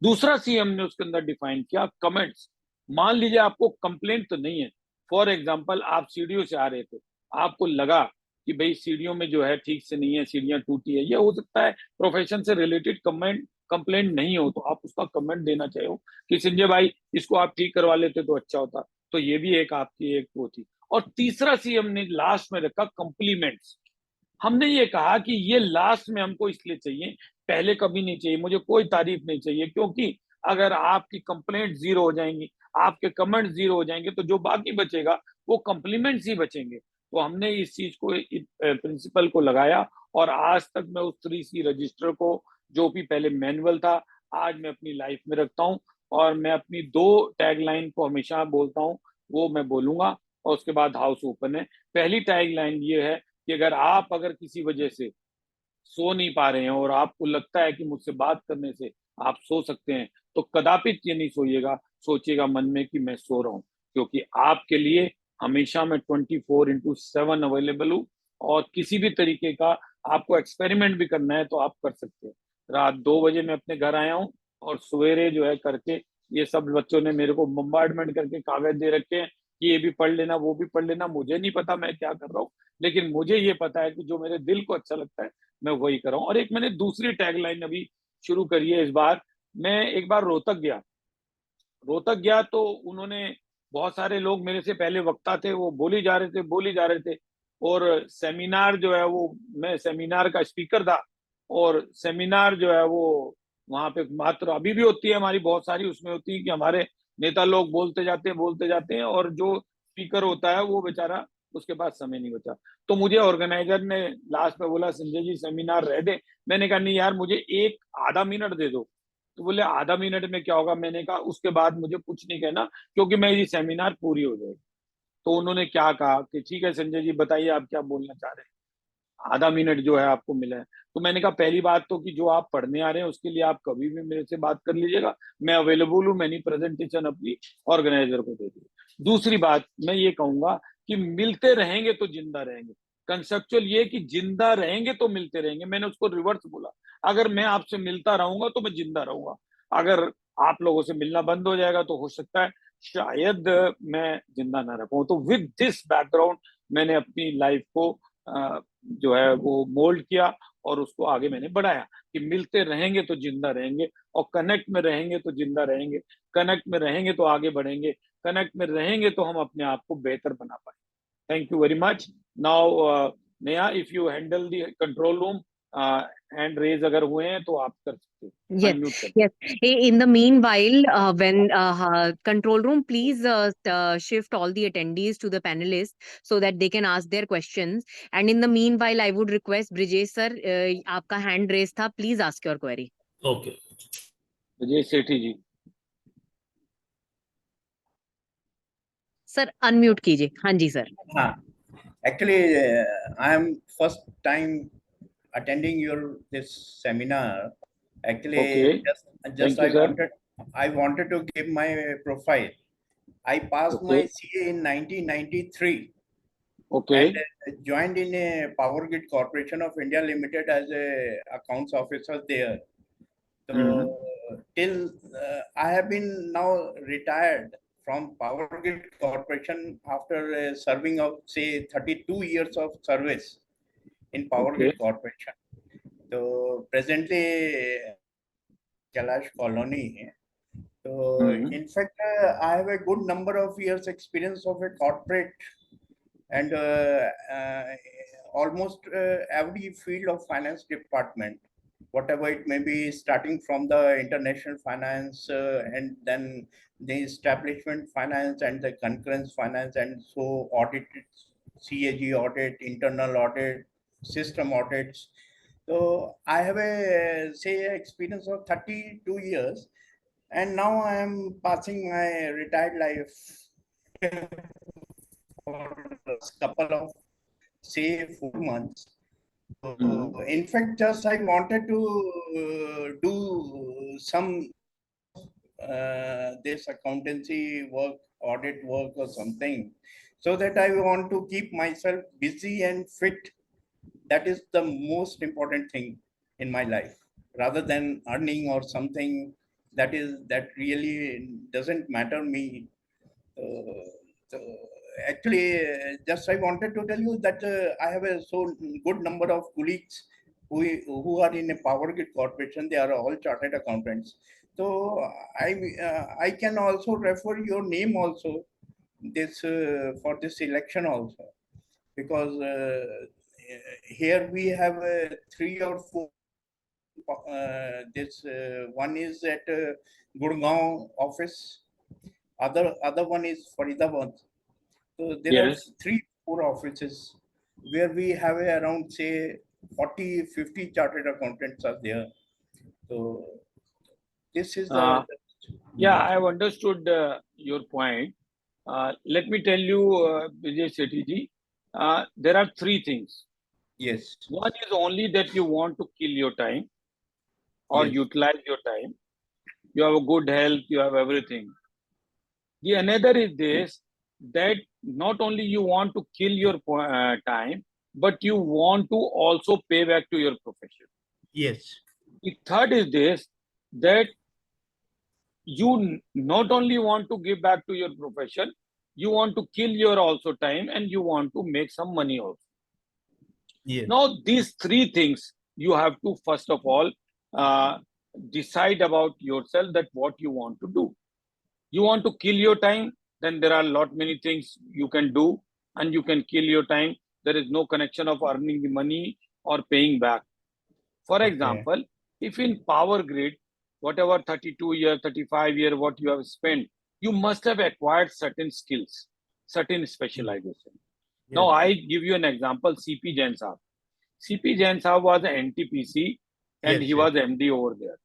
[SPEAKER 1] दूसरा सी हमने उसके अंदर डिफाइन किया कमेंट्स। मान लीजिए आपको कंप्लेंट तो नहीं है, फॉर एग्जाम्पल आप सीढ़ियों से आ रहे थे, आपको लगा कि भाई सीढ़ियों में जो है ठीक से नहीं है, सीढ़ियां टूटी है, ये हो सकता है प्रोफेशन से रिलेटेड कंप्लेंट नहीं हो, तो आप उसका कमेंट देना चाहो कि संजय भाई इसको आप ठीक करवा लेते तो अच्छा होता। तो ये भी एक आपकी एक वो थी। और तीसरा सी हमने लास्ट में रखा कॉम्प्लीमेंट्स। हमने ये कहा कि ये लास्ट में हमको इसलिए चाहिए, पहले कभी नहीं चाहिए, मुझे कोई तारीफ नहीं चाहिए, क्योंकि अगर आपकी कंप्लेंट जीरो हो जाएंगी, आपके कमेंट जीरो हो जाएंगे, तो जो बाकी बचेगा वो कॉम्प्लीमेंट्स ही बचेंगे। तो हमने इस चीज को, प्रिंसिपल को लगाया, और आज तक मैं उस 3C रजिस्टर को, जो भी पहले मैनुअल था, आज मैं अपनी लाइफ में रखता हूँ। और मैं अपनी 2 टैगलाइन को हमेशा बोलता हूँ, वो मैं बोलूंगा, और उसके बाद हाउस ओपन है। पहली टैगलाइन ये है कि अगर किसी वजह से सो नहीं पा रहे हैं और आपको लगता है कि मुझसे बात करने से आप सो सकते हैं, तो कदापि ये नहीं सोचिएगा मन में कि मैं सो रहा हूँ, क्योंकि आपके लिए हमेशा मैं 24/7 अवेलेबल हूँ। और किसी भी तरीके का आपको एक्सपेरिमेंट भी करना है तो आप कर सकते हैं। रात 2 बजे मैं अपने घर आया हूँ, और सवेरे जो है करके, ये सब बच्चों ने मेरे को बम्बार्डमेंट करके कागज दे रखे हैं कि ये भी पढ़ लेना, वो भी पढ़ लेना। मुझे नहीं पता मैं क्या कर रहा हूँ, लेकिन मुझे ये पता है कि जो मेरे दिल को अच्छा लगता है मैं वही कर रहा हूँ। और एक मैंने दूसरी टैगलाइन अभी शुरू करी है इस बार। मैं एक बार रोहतक गया तो उन्होंने, बहुत सारे लोग मेरे से पहले वक्ता थे, वो बोली जा रहे थे। और सेमिनार जो है वो, मैं सेमिनार का स्पीकर था। और सेमिनार जो है वो वहां पे मात्र अभी भी होती है हमारी, बहुत सारी उसमें होती है कि हमारे नेता लोग बोलते जाते हैं, और जो स्पीकर होता है वो बेचारा, उसके पास समय नहीं बचा। तो मुझे ऑर्गेनाइजर ने लास्ट में बोला, संजय जी सेमिनार रह दे। मैंने कहा नहीं यार, मुझे एक आधा मिनट दे दो। तो बोले आधा मिनट में क्या होगा? मैंने कहा उसके बाद मुझे कुछ नहीं कहना, क्योंकि मेरी सेमिनार पूरी हो जाएगी। तो उन्होंने क्या कहा कि ठीक है संजय जी, बताइए आप क्या बोलना चाह रहे हैं, आधा मिनट जो है आपको मिला है। तो मैंने कहा पहली बात तो कि जो आप पढ़ने आ रहे हैं उसके लिए आप कभी भी मेरे से बात कर लीजिएगा, मैं अवेलेबल हूँ। मैंने प्रेजेंटेशन अपनी ऑर्गेनाइजर को दे दी। दूसरी बात मैं ये कहूंगा कि मिलते रहेंगे तो जिंदा रहेंगे। कंसेप्चुअल ये कि जिंदा रहेंगे तो मिलते रहेंगे, मैंने उसको रिवर्स बोला। अगर मैं आपसे मिलता रहूंगा तो मैं जिंदा रहूंगा, अगर आप लोगों से मिलना बंद हो जाएगा तो हो सकता है शायद मैं जिंदा ना रह पाऊं। तो विद दिस बैकग्राउंड मैंने अपनी लाइफ को जो है वो मोल्ड किया, और उसको आगे मैंने बढ़ाया कि मिलते रहेंगे तो जिंदा रहेंगे, और कनेक्ट में रहेंगे तो जिंदा रहेंगे, कनेक्ट में रहेंगे तो आगे बढ़ेंगे, कनेक्ट में रहेंगे तो हम अपने आप को बेहतर बना पाएंगे। Thank you very much. Now Neha, if you handle the control room, hand raise अगर हुए हैं तो आप कर सकते हो,
[SPEAKER 2] Yes,
[SPEAKER 1] अनम्यूट कर।
[SPEAKER 2] yes. In the meanwhile, when control room, please shift all the attendees to the panelists so that they can ask their questions. And in the meanwhile, I would request Brijesh sir, आपका hand raised था, please ask your query.
[SPEAKER 3] Okay.
[SPEAKER 1] Vijay Sethi ji.
[SPEAKER 2] Sir, unmute कीजिए. हाँ जी sir.
[SPEAKER 4] Actually, I am first time attending this seminar. Actually,
[SPEAKER 1] Okay.
[SPEAKER 4] just
[SPEAKER 1] Thank you, sir.
[SPEAKER 4] I wanted to give my profile. I passed my
[SPEAKER 1] Okay.
[SPEAKER 4] CA in 1993
[SPEAKER 1] Okay.
[SPEAKER 4] and joined in a Power Grid Corporation of India Limited as a accounts officer there. So till I have been now retired from Power Grid Corporation after serving of say 32 years of service in Power
[SPEAKER 1] Okay.
[SPEAKER 4] Grid Corporation. So presently Kailash Colony. So in fact, I have a good number of years experience of a corporate and almost every field of finance department, whatever it may be, starting from the international finance and then the establishment finance and the concurrence finance, and so audit, CAG audit, internal audit, system audits. So I have a say experience of 32 years, and now I am passing my retired life for a couple of say 4 months. So, in fact, just I wanted to do some this accountancy work, audit work, or something, so that I want to keep myself busy and fit. That is the most important thing in my life, rather than earning or something. that really doesn't matter me. So actually, just I wanted to tell you that I have a so good number of colleagues who are in a Power Grid Corporation. They are all chartered accountants. So I can also refer your name also this for this election also, because here we have 3 or 4. This one is at Gurgaon office. Other one is Faridabad. So there are
[SPEAKER 1] Yes.
[SPEAKER 4] 3, 4 offices where we have around say 40, 50 chartered accountants are there. So this is
[SPEAKER 1] Uh,
[SPEAKER 4] the
[SPEAKER 1] yeah, I've understood your point. Let me tell you, Vijay Sethi ji, there are three things.
[SPEAKER 4] yes,
[SPEAKER 1] One is only that you want to kill your time or
[SPEAKER 4] yes,
[SPEAKER 1] utilize your time. You have a good health, you have everything. The another is this, that not only you want to kill your time, but you want to also pay back to your profession.
[SPEAKER 4] yes,
[SPEAKER 1] The third is this, that you not only want to give back to your profession, you want to kill your also time and you want to make some money also.
[SPEAKER 4] yes,
[SPEAKER 1] Now, these three things you have to first of all decide about yourself, that what you want to do. You want to kill your time, then there are a lot many things you can do and you can kill your time. There is no connection of earning the money or paying back. For
[SPEAKER 4] okay,
[SPEAKER 1] example, if in Power Grid, whatever 32-year, 35-year, what you have spent, you must have acquired certain skills, certain specialization. Now,
[SPEAKER 4] yes,
[SPEAKER 1] I give you an example, CP Jain Saab. CP Jain Saab was an NTPC and
[SPEAKER 4] yes,
[SPEAKER 1] he
[SPEAKER 4] yes,
[SPEAKER 1] was MD over there.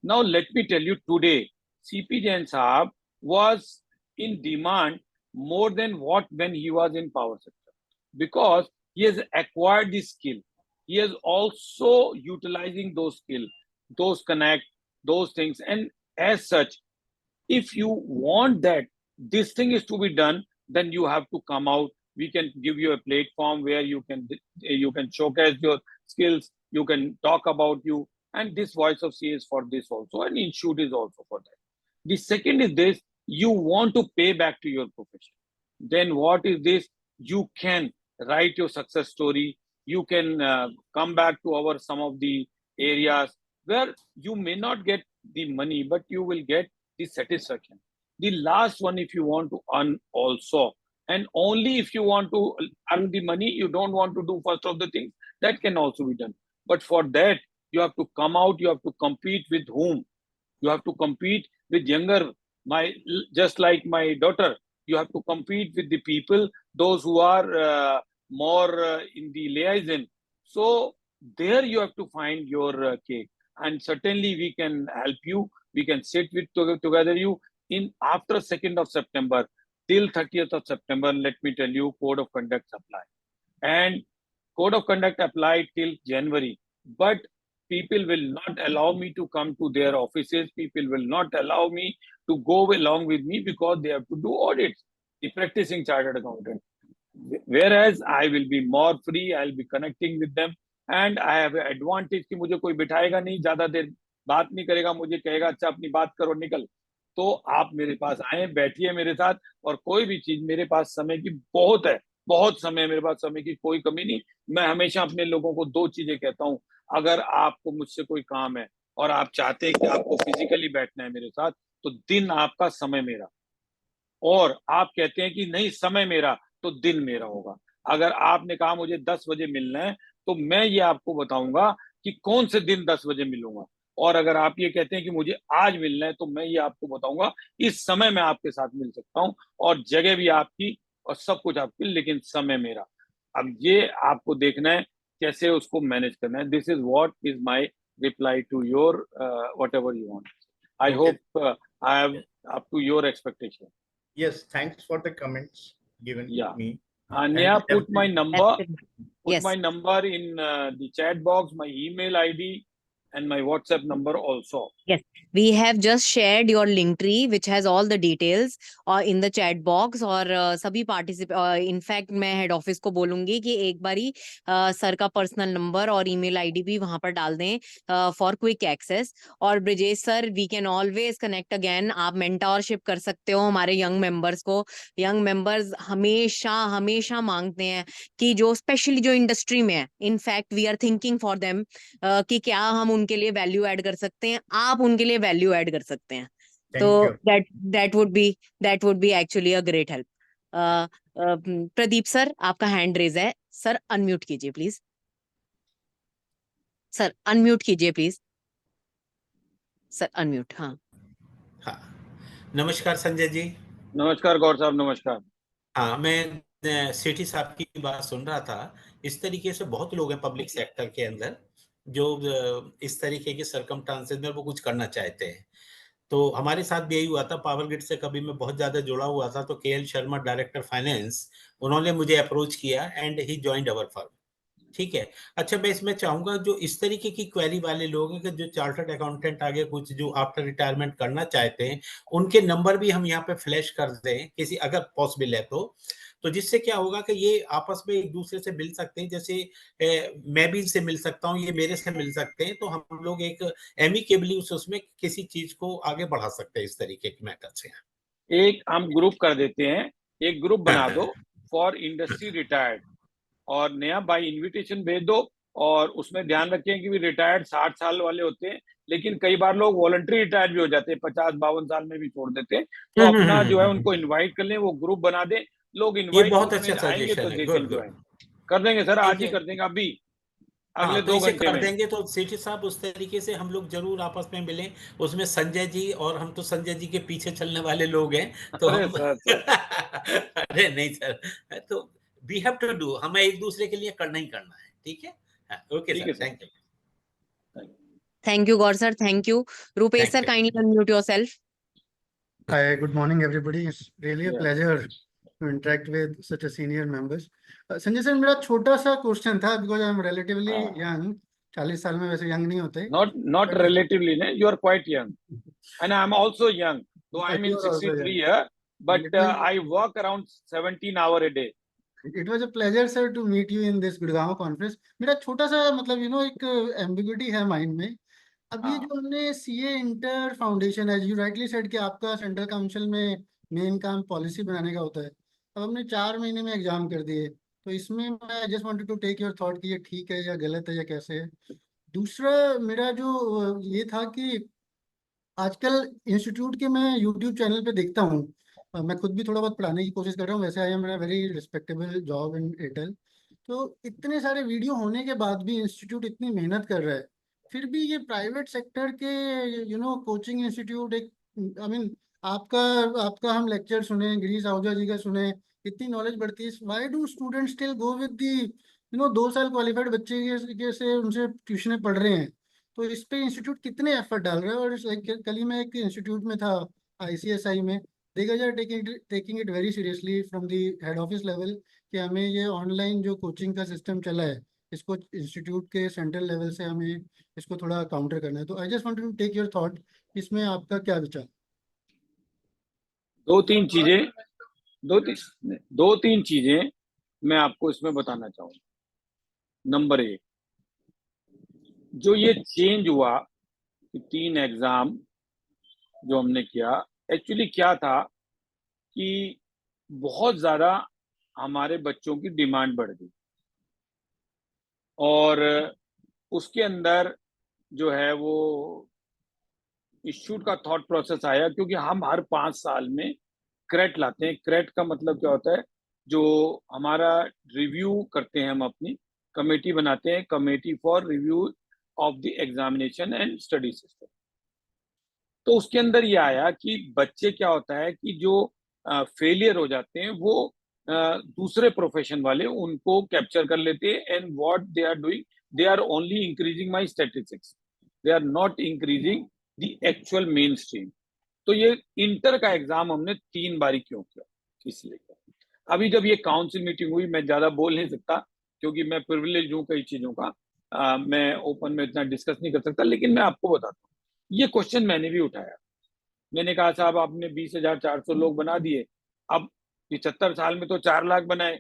[SPEAKER 1] Now, let me tell you today, CP Jain Saab was in demand more than what when he was in power sector, because he has acquired this skill. He is also utilizing those skills, those connect, those things. And as such, if you want that this thing is to be done, then you have to come out. We can give you a platform where you can showcase your skills, you can talk about you, and this voice of C is for this also, and Institute is also for that. The second is this, you want to pay back to your profession. Then what is this? You can write your success story. You can come back to our some of the areas where you may not get the money, but you will get the satisfaction. The last one, if you want to earn also, and only if you want to earn the money, you don't want to do first of the things, that can also be done. But for that, you have to come out, you have to compete with whom? You have to compete with younger, my just like my daughter. You have to compete with the people, those who are more in the liaison. So there you have to find your cake, and certainly we can help you. We can sit with together you in after 2nd of September till 30th of September. Let me tell you, code of conduct apply, and code of conduct applied till January, but people will not allow me to come to their offices. People will not allow me to go along with me because they have to do audits, the practicing chartered accountant. Whereas I will be more free, I'll be connecting with them, and I have an advantage कि मुझे कोई बिठाएगा नहीं, ज्यादा देर बात नहीं करेगा, मुझे कहेगा अच्छा अपनी बात करो निकल. तो आप मेरे पास आए, बैठिए मेरे साथ, और कोई भी चीज मेरे पास समय की बहुत है, बहुत समय, मेरे पास समय की कोई कमी नहीं. मैं हमेशा अपने लोगों को दो चीजें कहता हूँ, अगर आपको मुझसे कोई काम है और आप चाहते हैं कि आपको फिजिकली बैठना है मेरे साथ, तो दिन आपका, समय मेरा. और आप कहते हैं कि नहीं समय मेरा, तो दिन मेरा होगा. अगर आपने कहा मुझे 10 बजे मिलना है, तो मैं ये आपको बताऊंगा कि कौन से दिन 10 बजे मिलूंगा. और अगर आप ये कहते हैं कि मुझे आज मिलना है, तो मैं ये आपको बताऊंगा इस समय मैं आपके साथ मिल सकता हूँ, और जगह भी आपकी और सब कुछ आपकी, लेकिन समय मेरा. अब ये आपको देखना है कैसे उसको मैनेज करना है. This is what is my reply to your whatever you want. I
[SPEAKER 4] okay,
[SPEAKER 1] hope I have up to your expectation.
[SPEAKER 4] yes. Thanks for the comments given
[SPEAKER 1] Yeah.
[SPEAKER 4] me.
[SPEAKER 1] Neha, put my
[SPEAKER 4] Definitely,
[SPEAKER 1] number,
[SPEAKER 2] Absolutely.
[SPEAKER 1] put
[SPEAKER 2] Yes.
[SPEAKER 1] my number in the chat box, my email ID, and my WhatsApp number also.
[SPEAKER 2] Yes, we have just shared your link tree which has all the details in the chat box और सभी participate in fact मैं head office को बोलूंगी कि एक बारी sir का personal number और ईमेल आईडी भी वहां पर डाल दें फॉर क्विक एक्सेस। और Brijesh sir, we can always connect again. आप मेंटोरशिप कर सकते हो हमारे यंग मेंबर्स को। यंग मेंबर्स हमेशा हमेशा मांगते हैं कि जो स्पेशली जो इंडस्ट्री में है, in fact we are thinking for them कि क्या हम उनके लिए वैल्यू ऐड कर सकते हैं, आप उनके लिए वैल्यू ऐड कर सकते हैं। तो
[SPEAKER 4] Thank you.
[SPEAKER 2] That would be actually a great help. Pradeep sir, आपका हैंड रेज है सर, अनम्यूट कीजिए प्लीज। सर अनम्यूट कीजिए प्लीज। सर अनम्यूट, हाँ।
[SPEAKER 3] हाँ, नमस्कार संजय जी।
[SPEAKER 1] नमस्कार गौर साहब, नमस्कार।
[SPEAKER 3] हाँ, मैं सेठी साहब की बात सुन रहा था। इस तरीके से बहुत लोग हैं पब्लिक सेक्टर के अंदर जो इस तरीके के सर्कमस्टांसेस में वो कुछ करना चाहते हैं। तो हमारे साथ भी यही हुआ था। पावर ग्रिड से कभी मैं बहुत ज्यादा जुड़ा हुआ था, तो केएल शर्मा डायरेक्टर फाइनेंस, उन्होंने मुझे अप्रोच किया and he joined our firm. ठीक है। अच्छा, मैं इसमें चाहूंगा जो इस तरीके की क्वेरी वाले लोग हैं कि जो चार्टर्ड अकाउंटेंट आगे कुछ जो आफ्टर रिटायरमेंट करना चाहते हैं, उनके नंबर भी हम यहाँ पे फ्लैश कर दें किसी, अगर पॉसिबल है तो जिससे क्या होगा कि ये आपस में एक दूसरे से मिल सकते हैं। जैसे मैं भी इनसे मिल सकता हूँ, ये मेरे से मिल सकते हैं, तो हम लोग एक एमिकेबली उसमें किसी चीज को आगे बढ़ा सकते हैं इस तरीके के मैटर से।
[SPEAKER 1] एक हम ग्रुप कर देते हैं, एक ग्रुप बना दो
[SPEAKER 3] हाँ।
[SPEAKER 1] फॉर इंडस्ट्री रिटायर्ड, और नया बाई इनविटेशन भेज दो। और उसमें ध्यान रखें कि भी रिटायर्ड 60 साल वाले होते हैं, लेकिन कई बार लोग वॉलंटरी रिटायर्ड भी हो जाते हैं, 50-52 साल में भी छोड़ देते हैं। तो अपना जो है उनको इनवाइट कर लें, वो ग्रुप बना दें, लोग
[SPEAKER 3] ये
[SPEAKER 1] इनवाइट
[SPEAKER 3] बहुत
[SPEAKER 1] ग्रुप
[SPEAKER 3] अच्छा
[SPEAKER 1] में आएंगे
[SPEAKER 3] सजेशन
[SPEAKER 1] तो
[SPEAKER 3] है।
[SPEAKER 1] They can
[SPEAKER 3] good good.
[SPEAKER 1] Join. कर देंगे सर, आज
[SPEAKER 3] ठीक
[SPEAKER 1] ही
[SPEAKER 3] है।
[SPEAKER 1] कर देंगे, अभी अगले
[SPEAKER 3] हाँ, तो
[SPEAKER 1] 2
[SPEAKER 3] इसे
[SPEAKER 1] घंटे
[SPEAKER 3] कर
[SPEAKER 1] में।
[SPEAKER 3] देंगे तो सेठी साहब उस तरीके से हम लोग जरूर आपस में मिलें। उसमें संजय जी, और हम तो संजय जी के पीछे चलने वाले लोग हैं, तो
[SPEAKER 1] अरे
[SPEAKER 3] हम
[SPEAKER 1] सर
[SPEAKER 3] अरे नहीं सर, तो वी हैव टू डू, हमें एक दूसरे के लिए करना ही करना है। ठीक है। हाँ, ओके
[SPEAKER 1] ठीक है
[SPEAKER 3] sir,
[SPEAKER 1] sir.
[SPEAKER 3] Thank you.
[SPEAKER 2] Thank you Gaur sir, thank you. Rupesh
[SPEAKER 3] thank
[SPEAKER 2] sir,
[SPEAKER 3] you.
[SPEAKER 2] Kindly unmute yourself.
[SPEAKER 5] Hi, good morning, everybody. It's really a
[SPEAKER 1] Yeah.
[SPEAKER 5] pleasure to interact with such a senior members. Sanjay sir, मेरा छोटा सा question था because I'm relatively young. 40 साल में वैसे young नहीं होते.
[SPEAKER 1] Not
[SPEAKER 5] But
[SPEAKER 1] relatively, you are quite young, and I'm also young, though I'm
[SPEAKER 5] you
[SPEAKER 1] in
[SPEAKER 5] are also
[SPEAKER 1] 63
[SPEAKER 5] young.
[SPEAKER 1] year, but
[SPEAKER 5] It was
[SPEAKER 1] I work around 17 hour a day.
[SPEAKER 5] it was a pleasure, sir, to meet you in this Gurgaon conference. मेरा छोटा सा मतलब एक ambiguity है mind में. अब ये
[SPEAKER 1] हाँ,
[SPEAKER 5] जो हमने सीए इंटर फाउंडेशन है, यू राइटली सेड कि आपका सेंट्रल काउंसिल में मेन काम पॉलिसी बनाने का होता है। अब हमने 4 महीने में एग्जाम कर दिए, तो इसमें मैं just wanted to take your thought कि ये ठीक है या गलत है या कैसे है। दूसरा मेरा जो ये था कि आजकल इंस्टीट्यूट के मैं यूट्यूब चैनल पे देखता हूँ, मैं खुद भी थोड़ा बहुत पढ़ाने की कोशिश कर रहा हूँ, वैसे I am very respectable job in Airtel. तो इतने सारे वीडियो होने के बाद भी इंस्टीट्यूट इतनी मेहनत कर रहा है, फिर भी ये प्राइवेट सेक्टर के कोचिंग इंस्टीट्यूट एक आई मीन आपका आपका हम लेक्चर सुने, गिरीश आहूजा जी का सुने, इतनी नॉलेज बढ़ती है, why do student still go with the 2 साल क्वालिफाइड बच्चे के से उनसे ट्यूशनें पढ़ रहे हैं। तो इस पे इंस्टीट्यूट कितने एफर्ट डाल रहे हैं। और कल ही मैं एक इंस्टीट्यूट में था, आईसीएसआई में, देखा जाए taking it very seriously from the head office level कि हमें ये ऑनलाइन जो कोचिंग का सिस्टम चला है, इसको इंस्टीट्यूट के सेंट्रल लेवल से हमें इसको थोड़ा काउंटर करना है। तो I just wanted to take your thought, इसमें आपका क्या विचार?
[SPEAKER 1] दो तीन चीजें दो तीन चीजें मैं आपको इसमें बताना चाहूंगा। नंबर 1, जो ये चेंज हुआ कि 3 एग्जाम जो हमने किया, एक्चुअली क्या था कि बहुत ज्यादा हमारे बच्चों की डिमांड बढ़ गई, और उसके अंदर जो है वो इंस्टीट्यूट का थॉट प्रोसेस आया, क्योंकि हम हर 5 साल में क्रेट लाते हैं। क्रेट का मतलब क्या होता है, जो हमारा रिव्यू करते हैं, हम अपनी कमेटी बनाते हैं, committee for review of the examination and study system. तो उसके अंदर ये आया कि बच्चे क्या होता है कि जो फेलियर हो जाते हैं, वो दूसरे प्रोफेशन वाले उनको कैप्चर कर लेते हैं, and what they are doing, they are only increasing my statistics, they are not increasing the actual main stream. तो ये इंटर का एग्जाम हमने 3 बारी क्यों किया, इसलिए किया। अभी जब ये काउंसिल मीटिंग हुई, मैं ज्यादा बोल नहीं सकता क्योंकि मैं प्रिविलेज हूँ कई चीजों का, मैं ओपन में इतना डिस्कस नहीं कर सकता, लेकिन मैं आपको बताता हूँ ये क्वेश्चन मैंने भी उठाया। मैंने कहा साहब आपने 20,400 लोग बना दिए, अब 75 साल में तो 4 लाख बनाए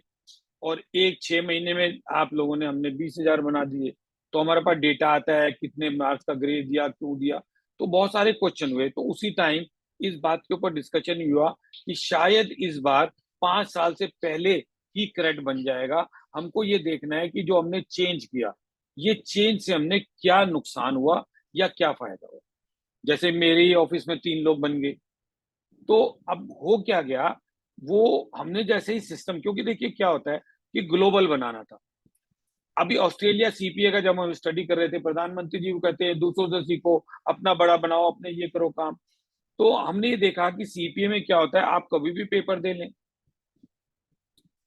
[SPEAKER 1] और 6 महीने में आप लोगों ने हमने 20,000 बना दिए, तो हमारे पास डेटा आता है कितने मार्क्स का ग्रेड दिया, क्यों दिया। तो बहुत सारे क्वेश्चन हुए। तो उसी टाइम इस बात के ऊपर डिस्कशन हुआ कि शायद इस बार 5 साल से पहले ही क्रेडिट बन जाएगा। हमको ये देखना है कि जो हमने चेंज किया, ये चेंज से हमने क्या नुकसान हुआ या क्या फायदा हुआ। जैसे मेरे ही ऑफिस में 3 लोग बन गए, तो अब हो क्या गया, वो हमने जैसे ही सिस्टम, क्योंकि देखिए क्या होता है कि ग्लोबल बनाना था। अभी ऑस्ट्रेलिया सीपीए का जब हम स्टडी कर रहे थे, प्रधानमंत्री जी वो कहते हैं दूसरों से सीखो, अपना बड़ा बनाओ, अपने ये करो काम। तो हमने ये देखा कि सीपीए में क्या होता है, आप कभी भी पेपर दे लें।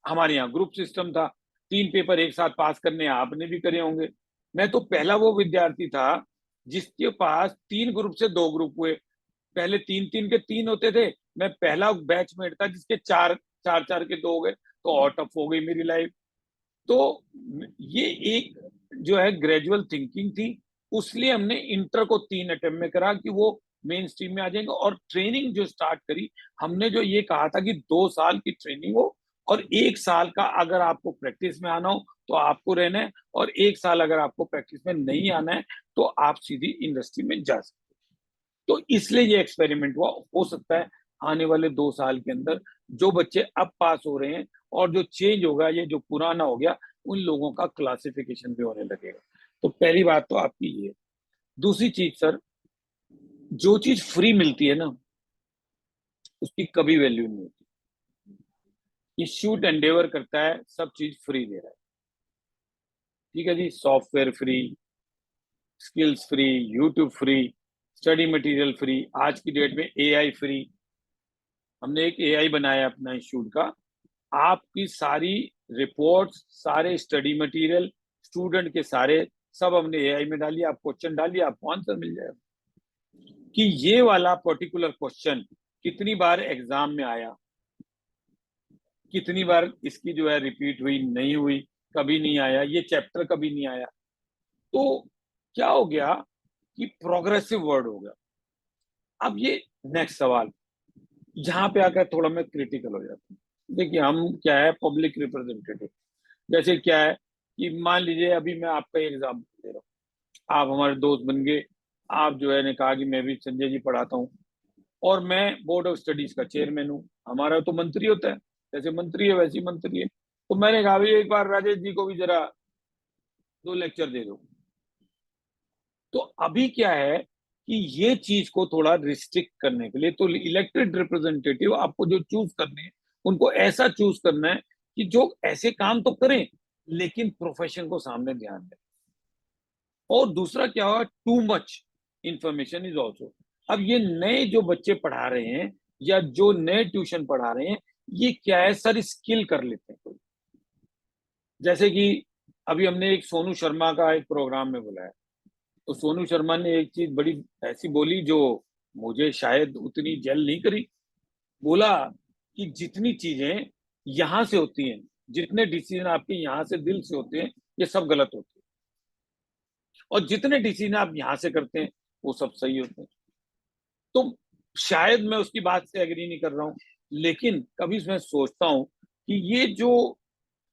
[SPEAKER 1] हमारे यहाँ ग्रुप सिस्टम था, 3 पेपर एक साथ पास करने, आपने भी करे होंगे। मैं तो पहला वो विद्यार्थी था जिसके पास 3 ग्रुप से 2 ग्रुप हुए। पहले 3-3 के 3 होते थे, मैं पहला बैचमेट था जिसके 4-4 के 2 हो गए, तो और टफ हो गई मेरी लाइफ। तो ये एक जो है ग्रेजुअल थिंकिंग थी, उसलिए हमने इंटर को 3 अटेम्प्ट में करा कि वो मेन स्ट्रीम में आ जाएंगे। और ट्रेनिंग जो स्टार्ट करी, हमने जो ये कहा था कि 2 साल की ट्रेनिंग हो और 1 साल का अगर आपको प्रैक्टिस में आना हो तो आपको रहना है, और 1 साल अगर आपको प्रैक्टिस में नहीं आना है तो आप सीधी इंडस्ट्री में जा सकते। तो इसलिए ये एक्सपेरिमेंट हुआ। हो सकता है आने वाले 2 साल के अंदर जो बच्चे अब पास हो रहे हैं और जो चेंज होगा, ये जो पुराना हो गया, उन लोगों का क्लासिफिकेशन भी होने लगेगा। तो पहली बात तो आपकी ये। दूसरी चीज सर, जो चीज फ्री मिलती है ना, उसकी कभी वैल्यू नहीं होती। इंस्टीट्यूट एंडेवर करता है सब चीज फ्री दे रहा है, ठीक है जी, software free, skills free, YouTube free, study material free, आज की डेट में एआई फ्री। हमने एक एआई बनाया अपना इंस्टीट्यूट का, आपकी सारी रिपोर्ट्स, सारे स्टडी मटेरियल, स्टूडेंट के सारे सब हमने एआई में डालिए। आप क्वेश्चन डालिए, आपको आंसर मिल जाएगा कि ये वाला पर्टिकुलर क्वेश्चन कितनी बार एग्जाम में आया, कितनी बार इसकी जो है रिपीट हुई, नहीं हुई, कभी नहीं आया, ये चैप्टर कभी नहीं आया। तो क्या हो गया कि प्रोग्रेसिव वर्ड हो गया। अब ये नेक्स्ट सवाल, यहाँ पे आकर थोड़ा मैं क्रिटिकल हो जाता हूँ। देखिए हम क्या है, पब्लिक रिप्रेजेंटेटिव। जैसे क्या है कि मान लीजिए अभी मैं आपका एग्जाम्पल दे रहा हूँ, आप हमारे दोस्त बन गए, आप जो है ने कहा कि मैं भी संजय जी पढ़ाता हूँ और मैं बोर्ड ऑफ स्टडीज का चेयरमैन हूँ। हमारा तो मंत्री होता है, जैसे मंत्री है वैसी मंत्री है। तो मैंने कहा भाई एक बार राजेश जी को भी जरा 2 लेक्चर दे दो। तो अभी क्या है कि ये चीज को थोड़ा रिस्ट्रिक्ट करने के लिए, तो इलेक्टेड रिप्रेजेंटेटिव आपको जो चूज करने हैं, उनको ऐसा चूज करना है कि जो ऐसे काम तो करें लेकिन प्रोफेशन को सामने ध्यान दें। और दूसरा क्या हुआ, too much information is also. अब ये नए जो बच्चे पढ़ा रहे हैं या जो नए ट्यूशन पढ़ा रहे हैं, ये क्या है सर, स्किल कर लेते हैं कोई। जैसे कि अभी हमने एक सोनू शर्मा का एक प्रोग्राम में बुलाया, तो सोनू शर्मा ने एक चीज बड़ी ऐसी बोली जो मुझे शायद उतनी जेल नहीं करी। बोला कि जितनी चीजें यहां से होती हैं, जितने डिसीजन आपके यहां से दिल से होते हैं, ये सब गलत होते हैं, और जितने डिसीजन आप यहां से करते हैं वो सब सही होते हैं। तो शायद मैं उसकी बात से एग्री नहीं कर रहा हूं, लेकिन कभी मैं सोचता हूं कि ये जो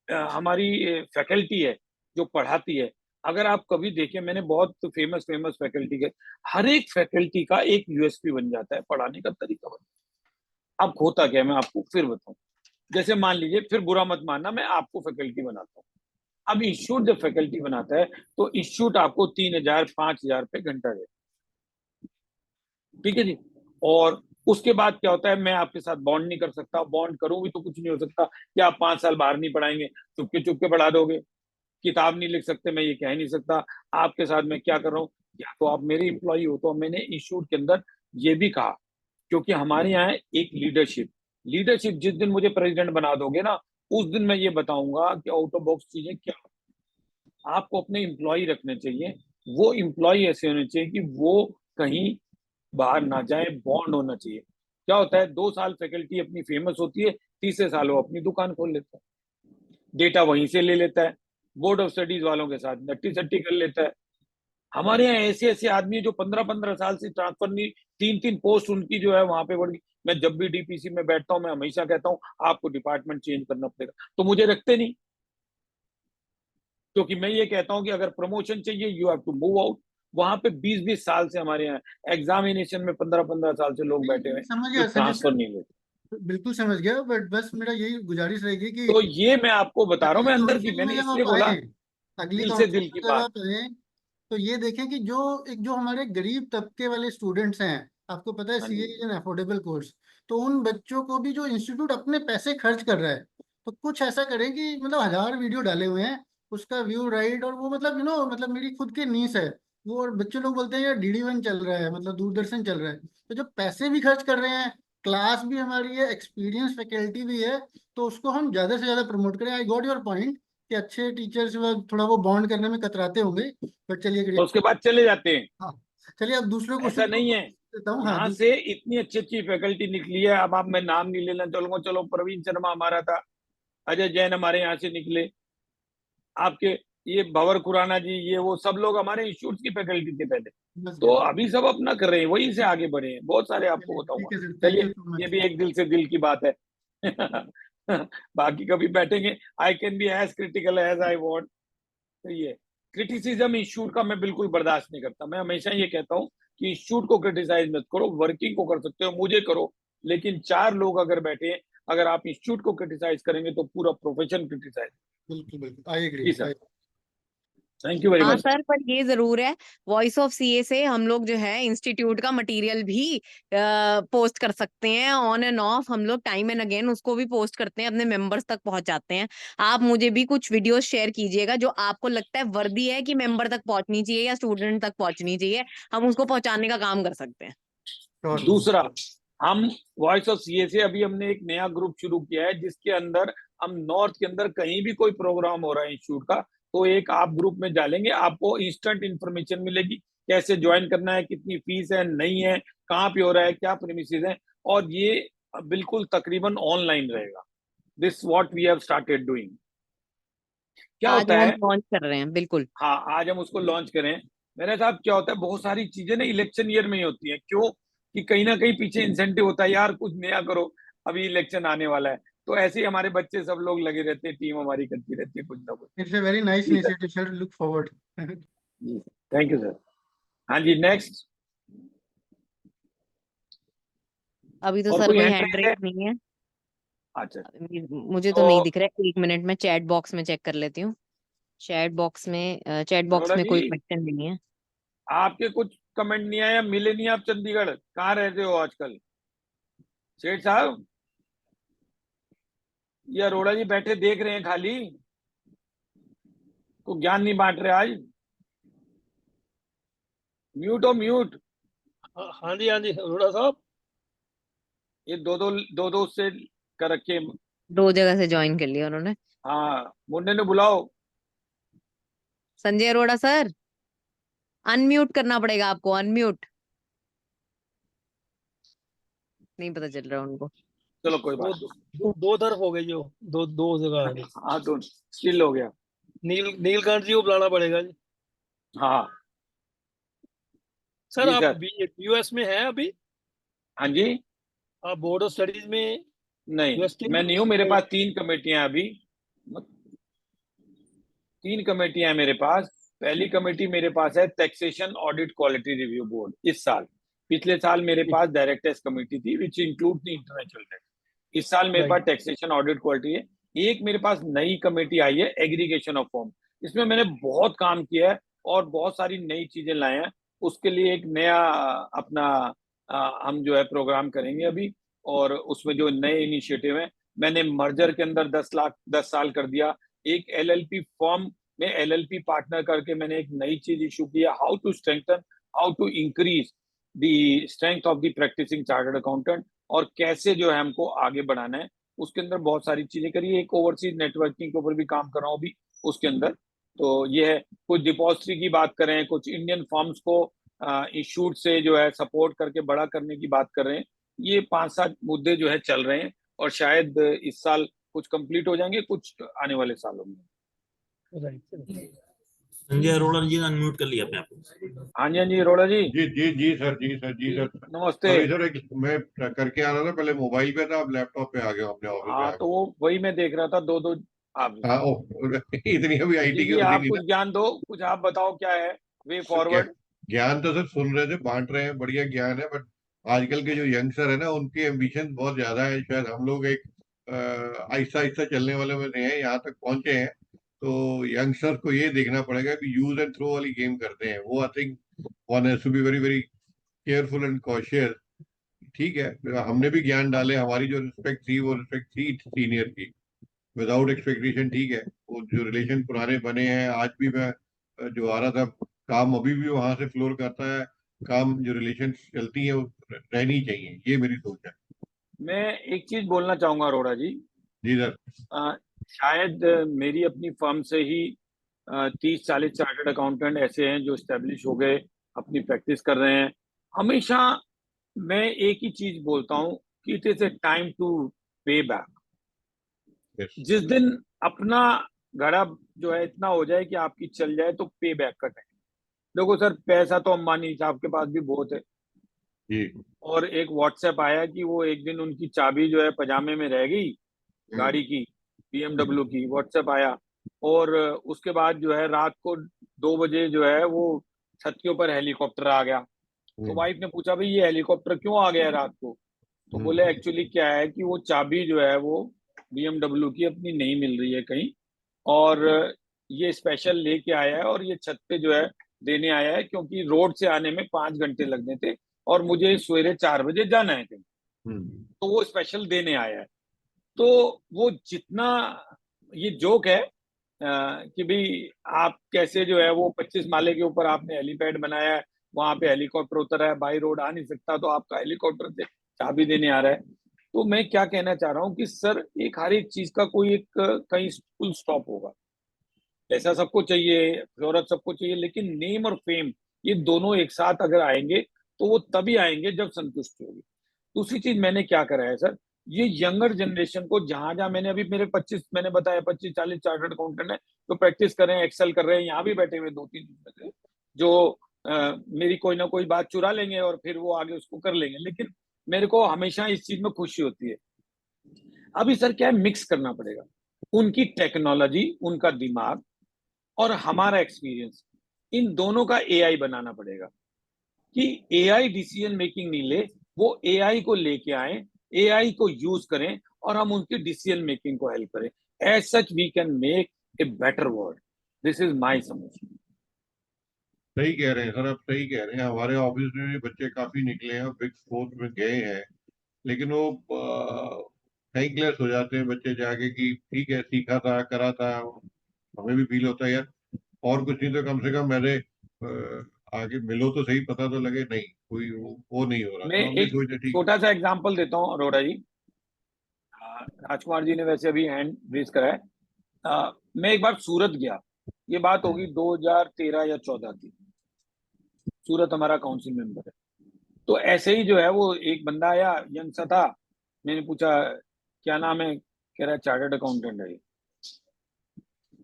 [SPEAKER 1] हमारी फैकल्टी है जो पढ़ाती है, अगर आप कभी देखें, मैंने बहुत फेमस फेमस फैकल्टी के, हर एक फैकल्टी का एक यूएसपी बन जाता है, पढ़ाने का तरीका बन जाता है। अब होता क्या है मैं आपको फिर बताऊं। जैसे मान लीजिए, फिर बुरा मत मानना, मैं आपको फैकल्टी बनाता हूँ। अब इंस्टीट्यूट जब फैकल्टी बनाता है तो इंस्टीट्यूट आपको 3,000-5,000 रुपए घंटा दे, ठीक है जी। और उसके बाद क्या होता है, मैं आपके साथ बॉन्ड नहीं कर सकता, बॉन्ड करूं भी तो कुछ नहीं हो सकता कि आप 5 साल बाहर नहीं पढ़ाएंगे, चुपके पढ़ा दोगे, किताब नहीं लिख सकते, मैं ये कह नहीं सकता। आपके साथ मैं क्या कर रहा हूँ, या तो आप मेरे एम्प्लॉई हो। तो मैंने इंस्टीट्यूट के अंदर ये भी कहा, क्योंकि हमारे यहाँ एक लीडरशिप, जिस दिन मुझे प्रेसिडेंट बना दोगे ना, उस दिन मैं ये बताऊंगा कि आउट ऑफ बॉक्स चीजें क्या। आपको अपने एम्प्लॉय रखने चाहिए, वो एम्प्लॉय ऐसे होने चाहिए कि वो कहीं बाहर ना जाए, बॉन्ड होना चाहिए। क्या होता है, 2 साल फैकल्टी अपनी फेमस होती है, तीसरे साल वो अपनी दुकान खोल लेता है, डेटा वहीं से ले लेता है, बोर्ड ऑफ स्टडीज वालों के साथ नट्टी सट्टी कर लेता है। हमारे यहाँ ऐसे ऐसे आदमी जो 15-15 साल से ट्रांसफर नहीं, 3-3 पोस्ट उनकी जो है वहां पे बढ़ गई। मैं जब भी डीपीसी में बैठता हूँ मैं हमेशा कहता हूँ आपको डिपार्टमेंट चेंज करना पड़ेगा, तो मुझे रखते नहीं, क्योंकि मैं ये कहता हूँ कि अगर प्रमोशन चाहिए you have to move out. वहां पे 20-20 साल से हमारे यहाँ एग्जामिनेशन में 15-15 साल से लोग बैठे हुए हैं,
[SPEAKER 5] समझ
[SPEAKER 1] ये
[SPEAKER 5] गया संजय
[SPEAKER 1] ट्रांसफर
[SPEAKER 5] सर,
[SPEAKER 1] नहीं लेते।
[SPEAKER 5] बिल्कुल समझ गया, बट बस मेरा यही गुजारिश रहेगी कि
[SPEAKER 1] तो ये मैं आपको बता रहा हूँ,
[SPEAKER 5] अगली
[SPEAKER 1] मैं अंदर की,
[SPEAKER 5] काउंसिल में
[SPEAKER 1] मैंने
[SPEAKER 5] जब
[SPEAKER 1] इसलिए
[SPEAKER 5] आप
[SPEAKER 1] बोला
[SPEAKER 5] आए, अगली
[SPEAKER 1] दिल से
[SPEAKER 5] काउंसिल
[SPEAKER 1] दिल
[SPEAKER 5] में
[SPEAKER 1] की
[SPEAKER 5] जब
[SPEAKER 1] बात।
[SPEAKER 5] आप आए, तो ये देखें कि जो जो हमारे गरीब तबके वाले स्टूडेंट्स हैं, आपको पता है
[SPEAKER 1] हाँ
[SPEAKER 5] CA
[SPEAKER 1] ji,
[SPEAKER 5] is an affordable course, तो उन बच्चों को भी जो इंस्टीट्यूट अपने पैसे खर्च कर रहा है, तो कुछ ऐसा करें कि मतलब 1000 वीडियो डाले हुए हैं, उसका व्यू राइट, और वो मतलब मतलब मेरी खुद की नीस है वो, और बच्चे लोग बोलते हैं यार DD1 चल रहा है, मतलब दूरदर्शन चल रहा है, तो जब पैसे भी खर्च कर रहे हैं, क्लास भी हमारी है, एक्सपीरियंस फैकल्टी भी है, तो उसको हम ज्यादा से ज्यादा प्रमोट करें। आई गॉट योर पॉइंट कि अच्छे टीचर्स थोड़ा वो बॉन्ड करने में कतराते होंगे, बट चलिए
[SPEAKER 1] और उसके बाद चले जाते हैं।
[SPEAKER 5] हाँ, चलिए अब दूसरे
[SPEAKER 1] ऐसा
[SPEAKER 5] क्वेश्चन को
[SPEAKER 1] नहीं है,
[SPEAKER 5] देता हूँ। हाँ
[SPEAKER 1] यहाँ से इतनी अच्छी अच्छी फैकल्टी निकली है। अब आप, मैं नाम नहीं लेना चलूंगा, चलो प्रवीण शर्मा हमारा था, अजय जैन हमारे यहाँ से निकले, आपके ये भंवर खुराना जी, ये वो सब लोग हमारे इंस्टीट्यूट की फैकल्टी थे पहले।
[SPEAKER 5] बस
[SPEAKER 1] तो
[SPEAKER 5] गया।
[SPEAKER 1] अभी सब अपना कर रहे हैं, वहीं से आगे बढ़े हैं, बहुत सारे आपको
[SPEAKER 5] चलिए
[SPEAKER 1] बताऊंगा।
[SPEAKER 5] ठीक है सर, थैंक यू
[SPEAKER 1] चलिए,
[SPEAKER 5] सो
[SPEAKER 1] ये
[SPEAKER 5] मच।
[SPEAKER 1] भी एक दिल से दिल की बात है। बाकी कभी बैठेंगे, I can be as critical as I want. तो ये क्रिटिसिज्म इंस्टीट्यूट का मैं बिल्कुल बर्दाश्त नहीं करता। मैं हमेशा ये कहता हूँ कि इंस्टीट्यूट को क्रिटिसाइज मत करो, वर्किंग को कर सकते हो, मुझे करो, लेकिन 4 लोग अगर बैठे हैं, अगर आप इंस्टीट्यूट को क्रिटिसाइज करेंगे तो पूरा प्रोफेशन क्रिटिसाइज।
[SPEAKER 5] बिल्कुल बिल्कुल, आई
[SPEAKER 1] जी
[SPEAKER 5] agree.
[SPEAKER 1] Sir, thank you very
[SPEAKER 2] हाँ
[SPEAKER 1] मच।
[SPEAKER 2] सर, पर ये जरूर है, वॉइस ऑफ सीए से हम लोग जो है इंस्टीट्यूट का मटेरियल भी पोस्ट कर सकते हैं ऑन एंड ऑफ। हम लोग टाइम एंड अगेन उसको भी पोस्ट करते हैं, अपने मेंबर्स तक पहुंचाते हैं। आप मुझे भी कुछ वीडियोस शेयर कीजिएगा जो आपको लगता है वर्दी है कि मेंबर तक पहुंचनी चाहिए या स्टूडेंट तक पहुंचनी चाहिए, हम उसको पहुंचाने का काम कर सकते हैं।
[SPEAKER 5] श्योर।
[SPEAKER 1] दूसरा, हम वॉइस ऑफ सीए से अभी हमने एक नया ग्रुप शुरू किया है, जिसके अंदर हम नॉर्थ के अंदर कहीं भी कोई प्रोग्राम हो रहा है इंस्टीट्यूट का, तो एक आप ग्रुप में डालेंगे, आपको इंस्टेंट इंफॉर्मेशन मिलेगी, कैसे ज्वाइन करना है, कितनी फीस है, नहीं है, कहाँ पे हो रहा है, क्या प्रीमिसेस है, और ये बिल्कुल तकरीबन ऑनलाइन रहेगा। This what we have started doing. क्या
[SPEAKER 2] आज
[SPEAKER 1] होता
[SPEAKER 2] वो हम
[SPEAKER 1] है,
[SPEAKER 2] लॉन्च कर रहे हैं, बिल्कुल।
[SPEAKER 1] हाँ आज हम उसको लॉन्च करें। मेरे साहब क्या होता है, बहुत सारी चीजें ना इलेक्शन ईयर में ही होती हैं, क्यों कि कहीं ना कहीं पीछे इंसेंटिव होता है, यार कुछ नया करो, अभी इलेक्शन आने वाला है। तो ऐसे ही हमारे बच्चे सब लोग लगे रहते हैं, टीम हमारी करती रहती है कुछ ना कुछ।
[SPEAKER 5] इट्स ए वेरी नाइस
[SPEAKER 1] जी sir,
[SPEAKER 5] initiative sir, look forward.
[SPEAKER 1] जी थैंक यू सर। हाँ जी, नेक्स्ट।
[SPEAKER 2] अभी तो
[SPEAKER 1] और
[SPEAKER 2] सर
[SPEAKER 1] कोई
[SPEAKER 2] कोई
[SPEAKER 1] हैंड
[SPEAKER 2] हैंड
[SPEAKER 1] रेज
[SPEAKER 2] रेस
[SPEAKER 1] है?
[SPEAKER 2] नहीं है।
[SPEAKER 1] अच्छा,
[SPEAKER 2] मुझे तो नहीं
[SPEAKER 1] तो
[SPEAKER 2] दिख रहा है, 1 मिनट में चैट बॉक्स में चेक कर लेती हूँ। चैट बॉक्स
[SPEAKER 1] अरोड़ा
[SPEAKER 2] में
[SPEAKER 1] जी,
[SPEAKER 2] कोई क्वेश्चन नहीं है।
[SPEAKER 1] आपके कुछ कमेंट नहीं आया, मिले नहीं आप चंडीगढ़, कहाँ रहते हो आजकल सेठ साहब? ये अरोड़ा जी बैठे देख रहे हैं खाली, को ज्ञान नहीं बांट रहे आज। म्यूट हो म्यूट।
[SPEAKER 6] हाँ जी, हाँ जी, अरोड़ा साहब।
[SPEAKER 1] ये दो दो से कर रखे हैं।
[SPEAKER 2] 2 जगह से ज्वाइन कर लिया उन्होंने।
[SPEAKER 1] हाँ, मुन्ने ने बुलाओ।
[SPEAKER 2] संजय अरोड़ा सर, अनम्यूट करना पड़ेगा आपको, अनम्यूट। नहीं पता चल रहा उनको।
[SPEAKER 1] चलो कोई
[SPEAKER 6] वो
[SPEAKER 1] बात
[SPEAKER 6] दो तरफ हो गई, जो दो जगह है।
[SPEAKER 1] नहीं। हाँ तो स्टिल हो गया।
[SPEAKER 6] नीलकंठ जी को बुलाना पड़ेगा जी।
[SPEAKER 1] हाँ
[SPEAKER 6] सर
[SPEAKER 1] जी
[SPEAKER 6] आप
[SPEAKER 1] सर।
[SPEAKER 6] यूएस में हैं अभी?
[SPEAKER 1] हाँ जी,
[SPEAKER 6] आप बोर्ड ऑफ स्टडीज में
[SPEAKER 1] नहीं
[SPEAKER 6] यूएसटी
[SPEAKER 1] मैं
[SPEAKER 6] में?
[SPEAKER 1] नहीं हूँ, मेरे पास 3 कमेटियां हैं अभी। 3 कमेटियां हैं मेरे पास। पहली कमेटी मेरे पास है taxation audit quality review board, इस साल। पिछले साल मेरे पास डायरेक्ट टैक्स कमेटी थी which include the international tax. इस साल मेरे पास
[SPEAKER 6] राइट।
[SPEAKER 1] टैक्सेशन ऑडिट क्वालिटी है। एक मेरे पास नई कमेटी आई है एग्रीगेशन ऑफ फॉर्म। इसमें मैंने बहुत काम किया है और बहुत सारी नई चीजें लाए हैं। उसके लिए एक नया अपना हम जो है प्रोग्राम करेंगे अभी। और उसमें जो नए इनिशिएटिव हैं, मैंने मर्जर के अंदर 10 साल कर दिया। एक एलएलपी फॉर्म में एलएलपी पार्टनर करके मैंने एक नई चीज इशू किया, how to strengthen, how to increase the strength of the practising chartered accountant, और कैसे जो है हमको आगे बढ़ाना है। उसके अंदर बहुत सारी चीजें करी। एक ओवरसीज नेटवर्किंग के ऊपर भी काम कर रहा हूँ अभी उसके अंदर। तो ये है, कुछ डिपॉजिटरी की बात करें, कुछ इंडियन फॉर्म्स को इशूड से जो है सपोर्ट करके बड़ा करने की बात कर रहे हैं। ये 5-7 मुद्दे जो है चल रहे हैं, और शायद इस साल कुछ कंप्लीट हो जाएंगे, कुछ आने वाले सालों में।
[SPEAKER 6] राइट।
[SPEAKER 3] संजय अरोड़ा जी ने अनम्यूट कर लिया अपने आप को।
[SPEAKER 1] हाँ जी अरोड़ा जी,
[SPEAKER 7] जी सर, जी सर, जी सर।
[SPEAKER 1] नमस्ते।
[SPEAKER 7] अभी सर एक मैं करके आ रहा था, पहले मोबाइल पे था, अब लैपटॉप पे आ गया, अपने ऑफिस में
[SPEAKER 1] हाँ,
[SPEAKER 7] आ
[SPEAKER 1] तो वो वही मैं देख रहा था, दो आप
[SPEAKER 7] गया। हाँ, इतनी अभी आईटी
[SPEAKER 1] जी
[SPEAKER 7] की
[SPEAKER 1] जी,
[SPEAKER 7] होती
[SPEAKER 1] आप
[SPEAKER 7] नहीं
[SPEAKER 1] कुछ
[SPEAKER 7] ना।
[SPEAKER 1] ज्ञान दो, कुछ आप बताओ क्या है वे
[SPEAKER 7] सर,
[SPEAKER 1] फॉरवर्ड।
[SPEAKER 7] ज्ञान तो सर सुन रहे थे, बांट रहे हैं, बढ़िया ज्ञान है, बट आजकल के जो यंगस्टर है ना, उनकी एम्बिशन बहुत ज्यादा है। शायद हम लोग एक आहिस्ता आहिस्ता चलने वाले में हैं, यहाँ तक पहुंचे हैं। तो यंगस्टर को ये देखना पड़ेगा कि यूज एंड थ्रो वाली गेम करते हैं वो। I think one has to be very very careful and cautious. ठीक है, हमने भी ज्ञान डाले, हमारी जो रिस्पेक्ट थी वो रिस्पेक्ट थी सीनियर की, विदाउट एक्सपेक्टेशन। ठीक है, वो जो रिलेशन पुराने बने हैं, आज भी मैं जो आ रहा था, काम अभी भी वहां से फ्लोर करता है। काम जो रिलेशन चलती है वो रहनी चाहिए, ये मेरी सोच है।
[SPEAKER 1] मैं एक चीज बोलना चाहूंगा अरोड़ा जी।
[SPEAKER 7] जी सर।
[SPEAKER 1] शायद मेरी अपनी फर्म से ही 30-40 चार्टर्ड अकाउंटेंट ऐसे हैं जो स्टेब्लिश हो गए, अपनी प्रैक्टिस कर रहे हैं। हमेशा मैं एक ही चीज बोलता हूँ कि it is a time to pay back.
[SPEAKER 7] Yes.
[SPEAKER 1] जिस दिन अपना घड़ा जो है इतना हो जाए कि आपकी चल जाए, तो पे बैक का टाइम। देखो सर, पैसा तो अंबानी साहब के पास भी बहुत है।
[SPEAKER 7] जी।
[SPEAKER 1] और एक व्हाट्सएप आया कि वो एक दिन उनकी चाबी जो है पजामे में रह गई, गाड़ी की, BMW की। व्हाट्सएप आया, और उसके बाद जो है रात को 2 बजे जो है वो छत के ऊपर हेलीकॉप्टर आ गया। तो वाइफ ने पूछा, भाई ये हेलीकॉप्टर क्यों आ गया है रात को? तो बोले एक्चुअली क्या है कि वो चाबी जो है वो BMW की अपनी नहीं मिल रही है कहीं, और ये स्पेशल लेके आया है, और ये छत पे जो है देने आया है, क्योंकि रोड से आने में 5 घंटे लगने थे और मुझे सवेरे 4 बजे जाना है कहीं। तो वो स्पेशल देने आया है। तो वो जितना ये जोक है कि भाई आप कैसे जो है वो 25 माले के ऊपर आपने हेलीपैड बनाया है, वहां पे हेलीकॉप्टर उतर है, बाई रोड आ नहीं सकता, तो आपका हेलीकॉप्टर से चाबी देने आ रहा है। तो मैं क्या कहना चाह रहा हूँ कि सर, एक हर एक चीज का कोई एक कहीं फुल स्टॉप होगा। पैसा सबको चाहिए, शोहरत सबको चाहिए, लेकिन नेम और फेम, ये दोनों एक साथ अगर आएंगे तो वो तभी आएंगे जब संतुष्टि होगी। दूसरी चीज मैंने क्या करा है सर, ये यंगर जनरेशन को जहां जहां मैंने अभी मेरे 25, मैंने बताया 25-40 चार्टर्ड अकाउंटेंट है जो प्रैक्टिस कर रहे हैं, एक्सेल कर रहे हैं, यहाँ भी बैठे हुए 2-3 में से, जो मेरी कोई ना कोई बात चुरा लेंगे और फिर वो आगे उसको कर लेंगे। लेकिन मेरे को हमेशा इस चीज में खुशी होती है। अभी सर क्या है, मिक्स करना पड़ेगा उनकी टेक्नोलॉजी, उनका दिमाग और हमारा एक्सपीरियंस, इन दोनों का एआई बनाना पड़ेगा कि एआई डिसीजन मेकिंग नहीं ले, वो एआई को लेके आए, एआई को यूज करें और हम उनकी डिसीजन मेकिंग को हेल्प करें। As such we can make a better world. This is my suggestion.
[SPEAKER 7] सही कह रहे हैं सर, आप सही कह रहे हैं। हमारे ऑफिस में भी बच्चे काफी निकले हैं, बिग फोर में गए हैं, लेकिन वो थैंकलेस हो जाते हैं बच्चे जाके कि ठीक है, सीखा था, करा था। हमें भी फील होता है यार, और कुछ नहीं तो कम से कम मेरे आगे मिलो तो सही, पता तो लगे। नहीं, कोई वो नहीं हो रहा,
[SPEAKER 1] मैं
[SPEAKER 7] तो हम भी
[SPEAKER 1] एक
[SPEAKER 7] सोचे ठीक।
[SPEAKER 1] छोटा सा एग्जांपल देता हूँ अरोड़ा जी। राजकुमार जी ने वैसे अभी हैंड रेज करा है। मैं एक बार सूरत गया, ये बात होगी 2013 या 14 की। सूरत हमारा काउंसिल मेंबर है। तो ऐसे ही जो है वो एक बंदा आया, यंग सा था। मैंने पूछा क्या नाम है, कह रहा है चार्टर्ड अकाउंटेंट है ये।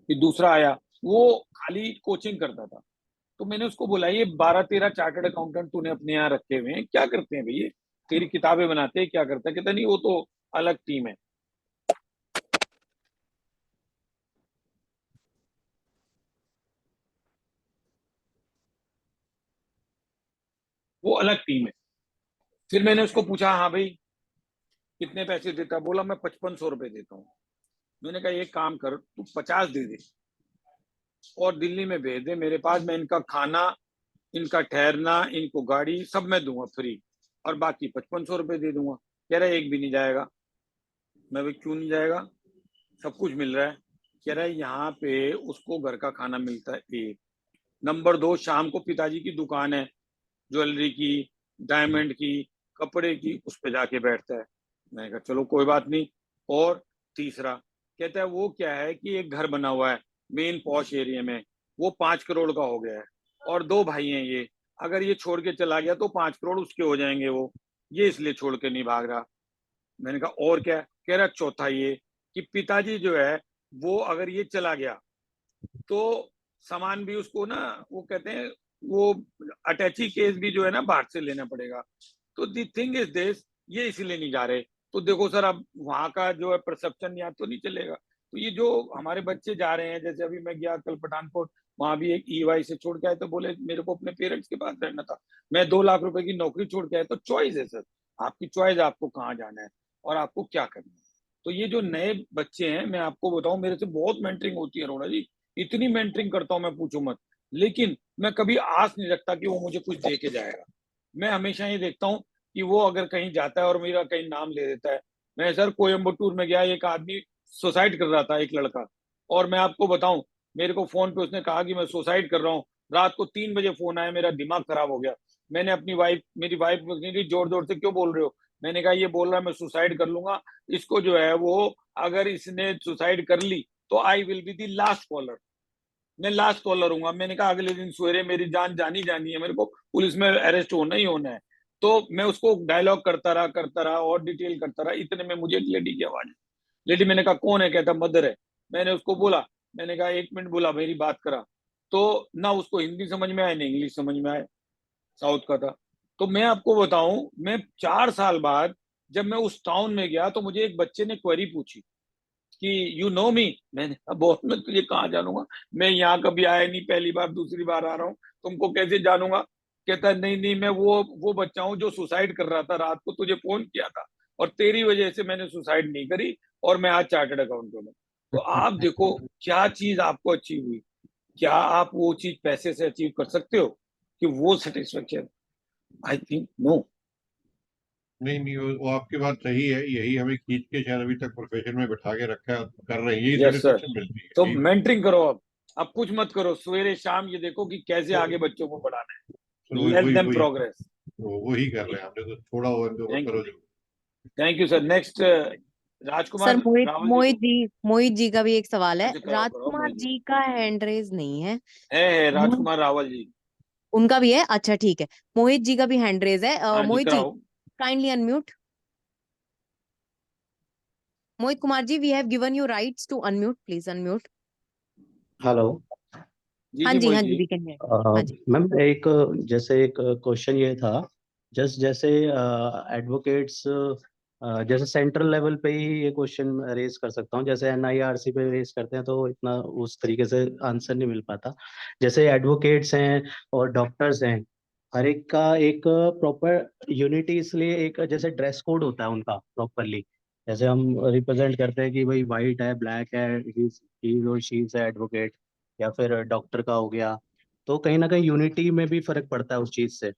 [SPEAKER 1] फिर दूसरा आया, वो खाली कोचिंग करता था। तो मैंने उसको बोला, ये 12-13 चार्टर्ड अकाउंटेंट तूने अपने यहाँ रखे हुए हैं, क्या करते हैं भैया? तेरी किताबें बनाते हैं, क्या करता है? कहता नहीं, वो तो अलग टीम है। वो अलग टीम है। फिर मैंने उसको पूछा, हाँ भाई कितने पैसे देता है? बोला मैं 5500 रुपए देता हूँ। मैंने कहा एक काम कर, तू 50 दे दे और दिल्ली में भेज दे मेरे पास, मैं इनका खाना, इनका ठहरना, इनको गाड़ी सब मैं दूंगा फ्री, और बाकी 5500 रुपए दे दूंगा। कह रहा है एक भी नहीं जाएगा। मैं भाई क्यों नहीं जाएगा, सब कुछ मिल रहा है। कह रहा है यहाँ पे उसको घर का खाना मिलता है, एक नंबर 2, शाम को पिताजी की दुकान है ज्वेलरी की, डायमंड की, कपड़े की, उस पे जाके बैठता है। मैंने कहा चलो कोई बात नहीं। और तीसरा कहता है वो क्या है कि एक घर बना हुआ है मेन पॉश एरिया में, वो 5 करोड़ का हो गया है, और 2 भाई हैं ये, अगर ये छोड़ के चला गया तो 5 करोड़ उसके हो जाएंगे, वो ये इसलिए छोड़ के नहीं भाग रहा। मैंने कहा और क्या? कह रहा चौथा ये कि पिताजी जो है वो अगर ये चला गया तो सामान भी उसको ना, वो कहते हैं वो अटैची केस भी जो है ना बाहर से लेना पड़ेगा। तो दी थिंग इज दिस, ये इसलिए नहीं जा रहे। तो देखो सर, अब वहां का जो है परसेप्शन या तो नहीं चलेगा। तो ये जो हमारे बच्चे जा रहे हैं, जैसे अभी मैं गया कल पठानकोट, वहां भी एक ईवाई से छोड़ के आए, तो बोले मेरे को अपने पेरेंट्स के पास रहना था, मैं 2 लाख रुपए की नौकरी छोड़ के आया। तो चॉइस है सर, आपकी चॉइस, आपको कहाँ जाना है और आपको क्या करना है। तो ये जो नए बच्चे हैं, मैं आपको बताऊं, मेरे से बहुत मेंटरिंग होती है अरोड़ा जी, इतनी मेंटरिंग करता हूं मैं, पूछो मत। लेकिन मैं कभी आस नहीं रखता कि वो मुझे कुछ दे के जाएगा। मैं हमेशा ये देखता हूँ कि वो अगर कहीं जाता है और मेरा कहीं नाम ले देता है। मैं सर कोयम्बटूर में गया, एक आदमी सुसाइड कर रहा था, एक लड़का, और मैं आपको बताऊं, मेरे को फोन पे उसने कहा कि मैं सुसाइड कर रहा हूँ। रात को 3 बजे फोन आया, मेरा दिमाग खराब हो गया। मैंने अपनी वाइफ, मेरी वाइफ पूछी जोर जोर से क्यों बोल रहे हो, मैंने कहा ये बोल रहा है मैं सुसाइड कर लूंगा, इसको जो है वो, अगर इसने सुसाइड कर ली तो I will be the last caller, मैं लास्ट कॉलर हूँ। मैंने कहा अगले दिन सवेरे मेरी जान जानी जानी है, मेरे को पुलिस में अरेस्ट होना ही होना है। तो मैं उसको डायलॉग करता रहा और डिटेल करता रहा। इतने में मुझे एक लेडी की आवाज, लेडी, मैंने कहा कौन है, कहता मदर है। मैंने उसको बोला, मैंने कहा 1 मिनट, बोला मेरी बात करा। तो ना उसको हिंदी समझ में आया ना इंग्लिश समझ में आया, साउथ का था। तो मैं आपको बताऊं, मैं 4 साल बाद जब मैं उस टाउन में गया, तो मुझे एक बच्चे ने क्वेरी पूछी कि यू नो मी। मैंने कहा बहुत, मैं तुझे कहाँ जानूंगा, मैं यहाँ कभी आया नहीं, पहली बार दूसरी बार आ रहा हूँ, तुमको कैसे जानूंगा। कहता नहीं नहीं, मैं वो बच्चा हूँ जो सुसाइड कर रहा था, रात को तुझे फोन किया था, और तेरी वजह से मैंने सुसाइड नहीं करी, और मैं आज चार्टर्ड अकाउंटेंट हूँ। तो आप देखो क्या चीज आपको अचीव हुई। क्या आप वो चीज पैसे से अचीव कर सकते हो कि वो सेटिस्फेक्शन? I think no.
[SPEAKER 7] नहीं नहीं, वो आपकी बात सही है, यही हमें खींच के शायद अभी तक प्रोफेशन में बैठा के रखा है, कर रहे हैं, यही
[SPEAKER 1] यस सर।
[SPEAKER 7] सेटिस्फेक्शन मिलती है,
[SPEAKER 1] तो
[SPEAKER 7] यही
[SPEAKER 1] मेंटरिंग करो, अब कुछ मत करो, सवेरे शाम ये देखो कि कैसे आगे बच्चों को बढ़ाना है,
[SPEAKER 7] वही
[SPEAKER 1] लेट
[SPEAKER 7] वही
[SPEAKER 1] देम
[SPEAKER 7] वही
[SPEAKER 1] प्रोग्रेस।
[SPEAKER 7] वही कर रहे हैं हमने, तो थोड़ा वो इनको
[SPEAKER 1] थैंक
[SPEAKER 7] करो
[SPEAKER 1] यू,
[SPEAKER 7] जरूर।
[SPEAKER 1] Thank you sir. Next
[SPEAKER 2] sir
[SPEAKER 1] Rajkumar
[SPEAKER 2] Mohit
[SPEAKER 1] Rawal ji
[SPEAKER 2] Mohit
[SPEAKER 1] को।
[SPEAKER 2] जी मोहित जी का भी एक सवाल है।
[SPEAKER 1] अच्छा, कराओ कराओ
[SPEAKER 2] राजकुमार
[SPEAKER 1] मोहित जी,
[SPEAKER 2] जी का हैंड रेज नहीं है।
[SPEAKER 1] है
[SPEAKER 2] मोहित,
[SPEAKER 1] राजकुमार रावल जी।
[SPEAKER 2] उनका भी है, अच्छा ठीक है। मोहित जी का भी हैंड रेज है।
[SPEAKER 1] हाँ जी,
[SPEAKER 2] मोहित जी
[SPEAKER 1] कराओ।
[SPEAKER 2] Kindly unmute. Mohit Kumar ji, we have given you rights to unmute, please unmute.
[SPEAKER 8] Hello.
[SPEAKER 1] जी जी मोहित
[SPEAKER 2] हाँ जी,
[SPEAKER 1] जी।
[SPEAKER 2] We can hear. हाँ जी।
[SPEAKER 8] मैम एक जैसे एक क्वेश्चन ये था, जैसे एडवोकेट्स जैसे सेंट्रल लेवल पे ही ये क्वेश्चन रेज कर सकता हूँ, जैसे एनआईआरसी पे रेज करते हैं तो इतना उस तरीके से आंसर नहीं मिल पाता। जैसे एडवोकेट्स हैं और डॉक्टर्स हैं, हर एक का एक प्रॉपर यूनिटी, इसलिए एक जैसे ड्रेस कोड होता है उनका प्रॉपरली। जैसे हम रिप्रेजेंट करते हैं कि भाई वाइट है, ब्लैक है, ही और शी इज एडवोकेट, या फिर डॉक्टर का हो गया। तो कहीं ना कहीं यूनिटी में भी फर्क पड़ता है उस चीज से।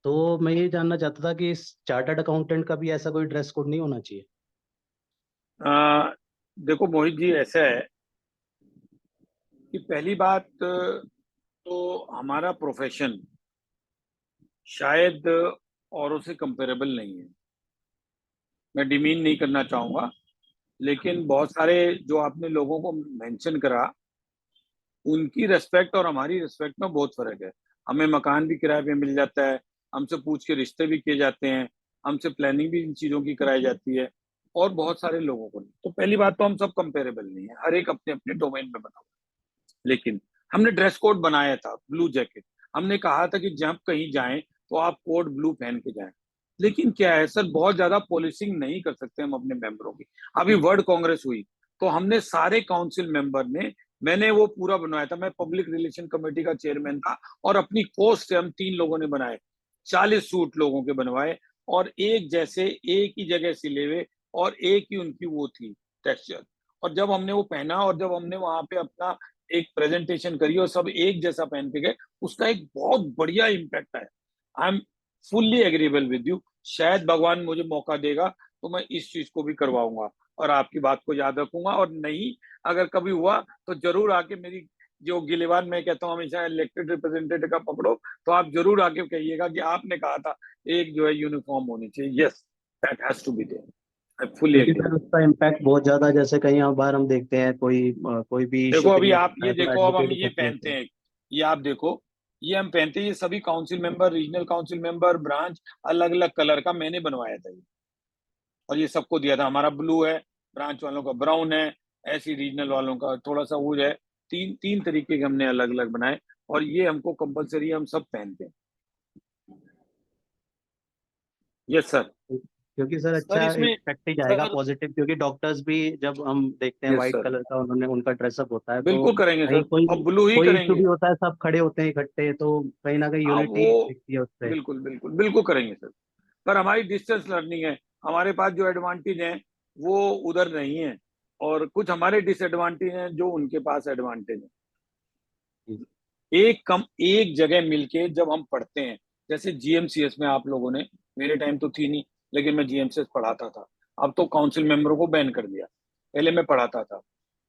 [SPEAKER 8] तो मैं ये जानना चाहता था कि इस चार्टर्ड अकाउंटेंट का भी ऐसा कोई ड्रेस कोड नहीं होना चाहिए?
[SPEAKER 1] देखो मोहित जी, ऐसा है कि पहली बात तो हमारा प्रोफेशन शायद औरों से कंपेरेबल नहीं है। मैं डिमीन नहीं करना चाहूंगा, लेकिन बहुत सारे जो आपने लोगों को मेंशन करा, उनकी रेस्पेक्ट और हमारी रेस्पेक्ट में बहुत फर्क है। हमें मकान भी किराए पे मिल जाता है, हमसे पूछ के रिश्ते भी किए जाते हैं, हमसे प्लानिंग भी इन चीजों की कराई जाती है, और बहुत सारे लोगों को नहीं। तो पहली बात तो हम सब कंपेरेबल नहीं है, हर एक अपने अपने डोमेन में बना हुआ है। लेकिन हमने ड्रेस कोड बनाया था, ब्लू जैकेट। हमने कहा था कि जब कहीं जाएं तो आप कोड ब्लू पहन के जाएं। लेकिन क्या है सर, बहुत ज्यादा पॉलिसिंग नहीं कर सकते हम अपने मेंबरों की। अभी वर्ल्ड कांग्रेस हुई, तो हमने सारे काउंसिल मेंबर ने, मैंने वो पूरा बनवाया था, मैं पब्लिक रिलेशन कमेटी का चेयरमैन था, और अपनी कोस्ट से हम 3 लोगों ने बनाए, 40 सूट लोगों के बनवाए, और एक जैसे, एक ही जगह सिले हुए, और एक ही उनकी वो थी टेक्सचर। और जब हमने वो पहना और जब हमने वहां पे अपना एक प्रेजेंटेशन करी और सब एक जैसा पहन के गए, उसका एक बहुत बढ़िया इम्पैक्ट आया। I am fully agreeable with you. शायद भगवान मुझे मौका देगा तो मैं इस चीज को भी करवाऊंगा, और आपकी बात को याद रखूंगा। और नहीं, अगर कभी हुआ तो जरूर आके मेरी, जो गिलेवान मैं कहता हूँ हमेशा, इलेक्टेड रिप्रेजेंटेटिव का पकड़ो, तो आप जरूर आके कहिएगा कि आपने कहा था एक जो है यूनिफॉर्म होनी चाहिए। Yes, that has to be there. I fully
[SPEAKER 8] क्योंकि
[SPEAKER 1] एग्री।
[SPEAKER 8] सर उसका इम्पैक्ट बहुत ज्यादा, जैसे कई बार हम देखते हैं कोई भी
[SPEAKER 1] देखो
[SPEAKER 8] इशू
[SPEAKER 1] अभी
[SPEAKER 8] क्रिएट
[SPEAKER 1] आप
[SPEAKER 8] होता
[SPEAKER 1] ये
[SPEAKER 8] है तो
[SPEAKER 1] देखो, अब हम
[SPEAKER 8] एडवोकेट
[SPEAKER 1] ये
[SPEAKER 8] इफेक्ट
[SPEAKER 1] पहनते
[SPEAKER 8] होते हैं।
[SPEAKER 1] हैं, ये आप देखो, ये हम पहनते हैं, ये सभी council member, regional council member, branch, अलग अलग कलर का मैंने बनवाया था ये, और ये सबको दिया था। हमारा ब्लू है, ब्रांच वालों का ब्राउन है, ऐसी रीजनल वालों का थोड़ा सा वो है। तीन तरीके के हमने अलग अलग बनाए, और ये हमको कंपलसरी हम सब पहनते हैं। Yes sir.
[SPEAKER 8] क्योंकि सर
[SPEAKER 6] सर
[SPEAKER 8] अच्छा
[SPEAKER 6] इसमें
[SPEAKER 8] इफेक्ट ही जाएगा
[SPEAKER 6] सर
[SPEAKER 8] पॉजिटिव, क्योंकि डॉक्टर्स भी जब हम देखते हैं
[SPEAKER 1] यस
[SPEAKER 8] व्हाइट
[SPEAKER 1] सर,
[SPEAKER 8] कलर का उन्होंने उनका ड्रेसअप होता है, तो
[SPEAKER 1] बिल्कुल करेंगे
[SPEAKER 8] कहीं
[SPEAKER 1] सर, और ब्लू ही
[SPEAKER 8] कोई इशू
[SPEAKER 1] करेंगे।
[SPEAKER 8] भी होता है, सब खड़े होते हैं इकट्ठे, तो कहीं ना कहीं
[SPEAKER 1] हाँ
[SPEAKER 8] यूनिटी
[SPEAKER 1] वो
[SPEAKER 8] दिखती है उससे।
[SPEAKER 1] बिल्कुल बिल्कुल बिल्कुल करेंगे सर, पर हमारी डिस्टेंस लर्निंग है, हमारे पास जो एडवांटेज है वो उधर नहीं है, और कुछ हमारे डिसएडवांटेज हैं जो उनके पास एडवांटेज है। एक जगह मिलके जब हम पढ़ते हैं, जैसे जीएमसीएस में आप लोगों ने, मेरे टाइम तो थी नहीं, लेकिन मैं जीएमसीएस पढ़ाता था, अब तो काउंसिल मेंबरों को बैन कर दिया, पहले मैं पढ़ाता था।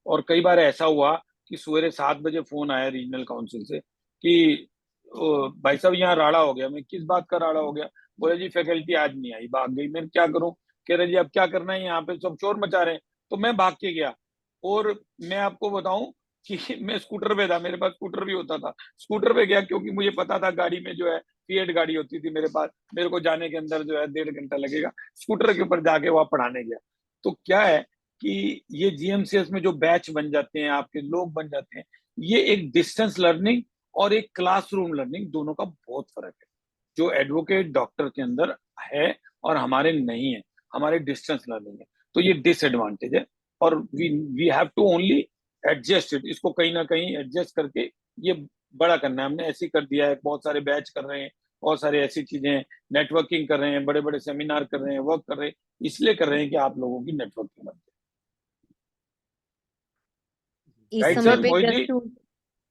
[SPEAKER 1] और कई बार ऐसा हुआ कि सवेरे 7 बजे फोन आया रीजनल काउंसिल से कि भाई साहब यहाँ राड़ा हो गया। मैं किस बात का राड़ा हो गया? बोले जी फैकल्टी आज नहीं आई, भाग गई। मैं क्या करूं? कह रहे जी अब क्या करना है, यहाँ पे सब शोर मचा रहे हैं। तो मैं भाग के गया, और मैं आपको बताऊं कि मैं स्कूटर पे था, मेरे पास स्कूटर भी होता था, स्कूटर पे गया, क्योंकि मुझे पता था गाड़ी में जो है फीएट गाड़ी होती थी मेरे पास, मेरे को जाने के अंदर जो है 1.5 घंटा लगेगा, स्कूटर के ऊपर जाके वहां पढ़ाने गया। तो क्या है कि ये जीएमसीएस में जो बैच बन जाते हैं, आपके लोग बन जाते हैं, ये एक डिस्टेंस लर्निंग और एक क्लासरूम लर्निंग दोनों का बहुत फर्क है, जो एडवोकेट डॉक्टर के अंदर है और हमारे नहीं है, हमारे डिस्टेंस लर्निंग है। तो ये डिसएडवांटेज है, और we have to only adjust it, इसको कहीं ना कहीं एडजस्ट करके ये बड़ा करना है। हमने ऐसे ही कर दिया है, बहुत सारे बैच कर रहे हैं, बहुत सारे ऐसी चीजें, नेटवर्किंग कर रहे हैं, बड़े बड़े सेमिनार कर रहे हैं, वर्क कर रहे हैं, इसलिए कर रहे हैं कि आप लोगों की नेटवर्किंग बनती
[SPEAKER 2] इस
[SPEAKER 1] राइट
[SPEAKER 2] समय
[SPEAKER 1] सर
[SPEAKER 2] पे
[SPEAKER 1] Mohit ji?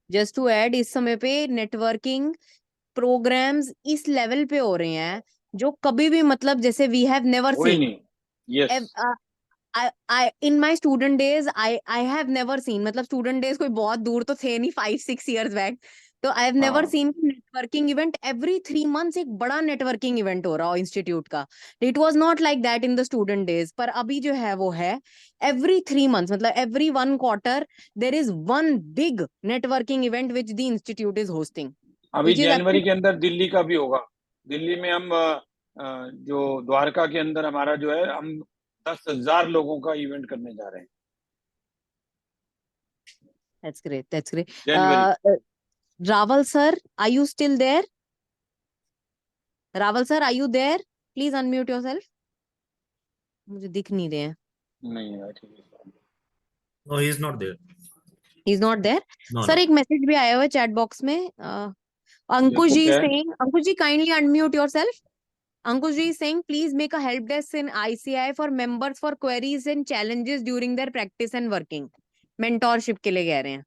[SPEAKER 2] Just to add, इस समय पे नेटवर्किंग प्रोग्राम्स इस लेवल पे हो रहे हैं जो कभी भी, मतलब जैसे वी हैव नेवर
[SPEAKER 1] कोई
[SPEAKER 2] सीन।
[SPEAKER 1] नहीं। Yes.
[SPEAKER 2] I in my student days I have never seen, मतलब student days कोई बहुत दूर तो थे नहीं, 5-6 years back, तो I have never
[SPEAKER 1] हाँ
[SPEAKER 2] seen networking event every 3 months एक बड़ा networking event हो रहा हो इंस्टीट्यूट का। It was not like that in the student days, पर अभी जो है वो है every 3 months, मतलब every 1 quarter there is one big networking event which the institute is hosting,
[SPEAKER 1] अभी
[SPEAKER 2] which is
[SPEAKER 1] जनवरी
[SPEAKER 2] actually
[SPEAKER 1] के अंदर दिल्ली का भी होगा। दिल्ली में हम जो द्वारका के अंदर हमारा जो है, हम 10,000 लोगों का इवेंट करने जा रहे हैं
[SPEAKER 2] that's great, that's great.
[SPEAKER 1] January.
[SPEAKER 2] Raval sir, are you still there? Raval sir, are you there? Please unmute yourself. मुझे दिख नहीं रहे हैं।
[SPEAKER 1] नहीं है, ठीक है।
[SPEAKER 3] No, he is not there.
[SPEAKER 2] He's not there.
[SPEAKER 3] No,
[SPEAKER 2] sir
[SPEAKER 3] no.
[SPEAKER 2] एक मैसेज भी आया हुआ है चैट बॉक्स में। अंकुश
[SPEAKER 1] देखो
[SPEAKER 2] जी
[SPEAKER 1] क्या
[SPEAKER 2] is
[SPEAKER 1] है?
[SPEAKER 2] saying, Ankush ji kindly unmute yourself. Ankush ji is saying, please make a help desk in ICI for members for queries and challenges during their practice and working. Mentorship के लिए कह रहे हैं।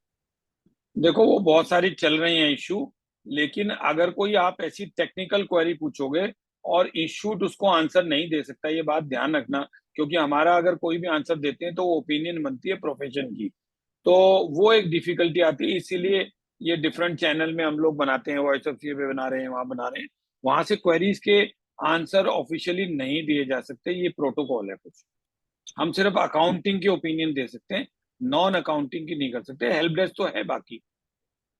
[SPEAKER 1] देखो वो बहुत सारी चल रही हैं इशू, लेकिन अगर कोई आप ऐसी टेक्निकल क्वेरी पूछोगे और इंस्टीट्यूट उसको आंसर नहीं दे सकता, ये बात ध्यान रखना, क्योंकि हमारा अगर कोई भी आंसर देते हैं तो वो ओपिनियन बनती है प्रोफेशन की, तो वो एक डिफिकल्टी आती है। इसीलिए ये डिफरेंट चैनल में हम लोग बनाते हैं, वॉइस ऑफ सीए पे बना रहे हैं, वहां बना रहे हैं, वहां से क्वेरीज के आंसर ऑफिशियली नहीं दिए जा सकते, ये प्रोटोकॉल है कुछ। हम सिर्फ अकाउंटिंग के ओपिनियन दे सकते हैं, नॉन अकाउंटिंग की नहीं कर सकते। हेल्प डेस्क तो है, बाकी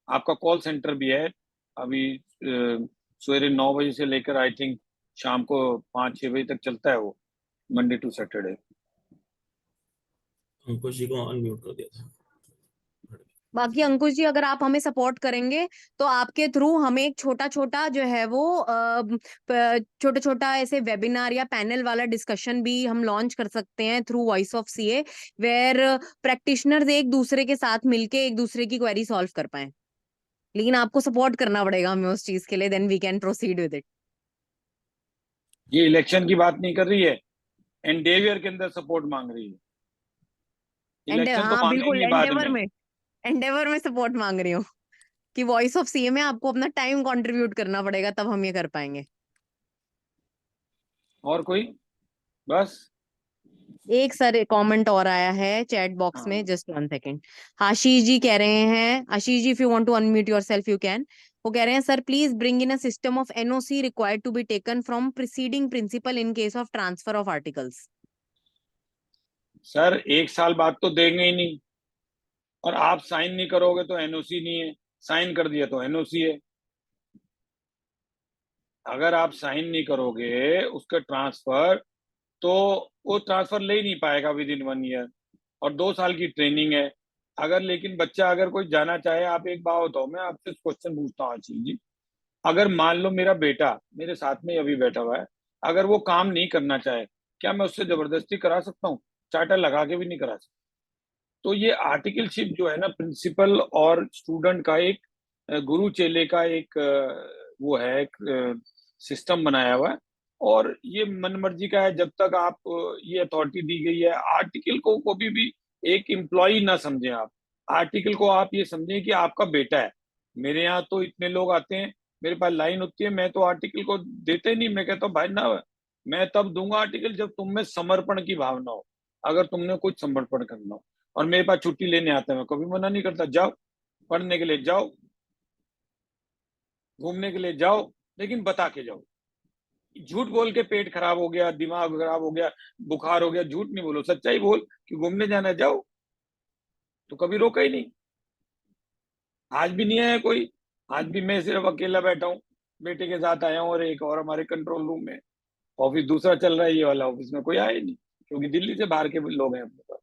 [SPEAKER 1] आपका कॉल सेंटर भी है। अभी सवेरे 9 बजे से लेकर आई थिंक शाम को 5-6 बजे तक चलता है वो, मंडे टू सैटरडे।
[SPEAKER 3] अंकुश जी को अनम्यूट कर दिया था।
[SPEAKER 2] बाकी अंकुश जी अगर आप हमें सपोर्ट करेंगे तो आपके थ्रू हमें एक छोटा छोटा जो है वो छोटा छोटा ऐसे वेबिनार या पैनल वाला डिस्कशन भी हम लॉन्च कर सकते हैं through voice of CA, where practitioners एक दूसरे के साथ मिलके एक दूसरे की क्वेरी सॉल्व कर पाए। लेकिन आपको सपोर्ट करना पड़ेगा हमें उस चीज के लिए, then we can proceed with it.
[SPEAKER 1] ये इलेक्शन की बात नहीं कर रही है, एंडेवियर के अंदर सपोर्ट मांग रही है। इलेक्शन तो
[SPEAKER 2] हाँ बिल्कुल,
[SPEAKER 1] मांगेंगी बाद में।
[SPEAKER 2] एंडेवर में सपोर्ट मांग रही हूँ कि वॉइस ऑफ सीए में आपको अपना टाइम कंट्रीब्यूट करना पड़ेगा, तब हम ये कर पाएंगे।
[SPEAKER 1] और कोई? बस
[SPEAKER 2] एक सर कमेंट और आया है चैट बॉक्स में,
[SPEAKER 1] हाँ।
[SPEAKER 2] Just 1 second. आशीष जी कह रहे हैं, Ashish ji if you want to unmute yourself you can. वो कह रहे हैं sir please bring in a system of NOC required to be taken from preceding principal in case of transfer of articles.
[SPEAKER 1] Sir 1 साल बाद तो देंगे ही नहीं, और आप साइन नहीं करोगे तो एनओसी नहीं है, साइन कर दिया तो एनओसी है। अगर आप साइन नहीं करोगे उसका ट्रांसफर, तो वो ट्रांसफर ले ही नहीं पाएगा विद इन 1 ईयर, और 2 साल की ट्रेनिंग है। अगर लेकिन बच्चा अगर कोई जाना चाहे, आप एक बात बताओ, मैं आपसे क्वेश्चन पूछता हूँ आशीष जी, अगर मान लो मेरा बेटा मेरे साथ में अभी बैठा हुआ है, अगर वो काम नहीं करना चाहे, क्या मैं उससे जबरदस्ती करा सकता हूँ? चार्टर लगा के भी नहीं करा सकता। तो ये आर्टिकलशिप जो है ना, प्रिंसिपल और स्टूडेंट का एक गुरु चेले का एक वो है, एक सिस्टम बनाया हुआ है, और ये मन मर्जी का है। जब तक आप ये अथॉरिटी दी गई है, आर्टिकल को कभी भी एक एम्प्लॉय ना समझें आप, आर्टिकल को आप ये समझें कि आपका बेटा है। मेरे यहाँ तो इतने लोग आते हैं, मेरे पास लाइन होती है, मैं तो आर्टिकल को देते ही नहीं। मैं कहता हूँ भाई ना, मैं तब दूंगा आर्टिकल जब तुम में समर्पण की भावना हो, अगर तुमने कुछ समर्पण करना हो। और मेरे पास छुट्टी लेने आते हैं, मैं कभी मना नहीं करता, जाओ पढ़ने के लिए जाओ, घूमने के लिए जाओ, लेकिन बता के जाओ। झूठ बोल के पेट खराब हो गया, दिमाग खराब हो गया, बुखार हो गया, झूठ नहीं बोलो, सच्चाई बोल कि घूमने जाना है, जाओ, तो कभी रोका ही नहीं। आज भी नहीं आया कोई, आज भी मैं सिर्फ अकेला बैठा हूँ, बेटे के साथ आया हूँ, और एक और हमारे कंट्रोल रूम में ऑफिस दूसरा चल रहा है, ये वाला ऑफिस में कोई आया ही नहीं, क्योंकि दिल्ली से बाहर के लोग हैं अपने पास।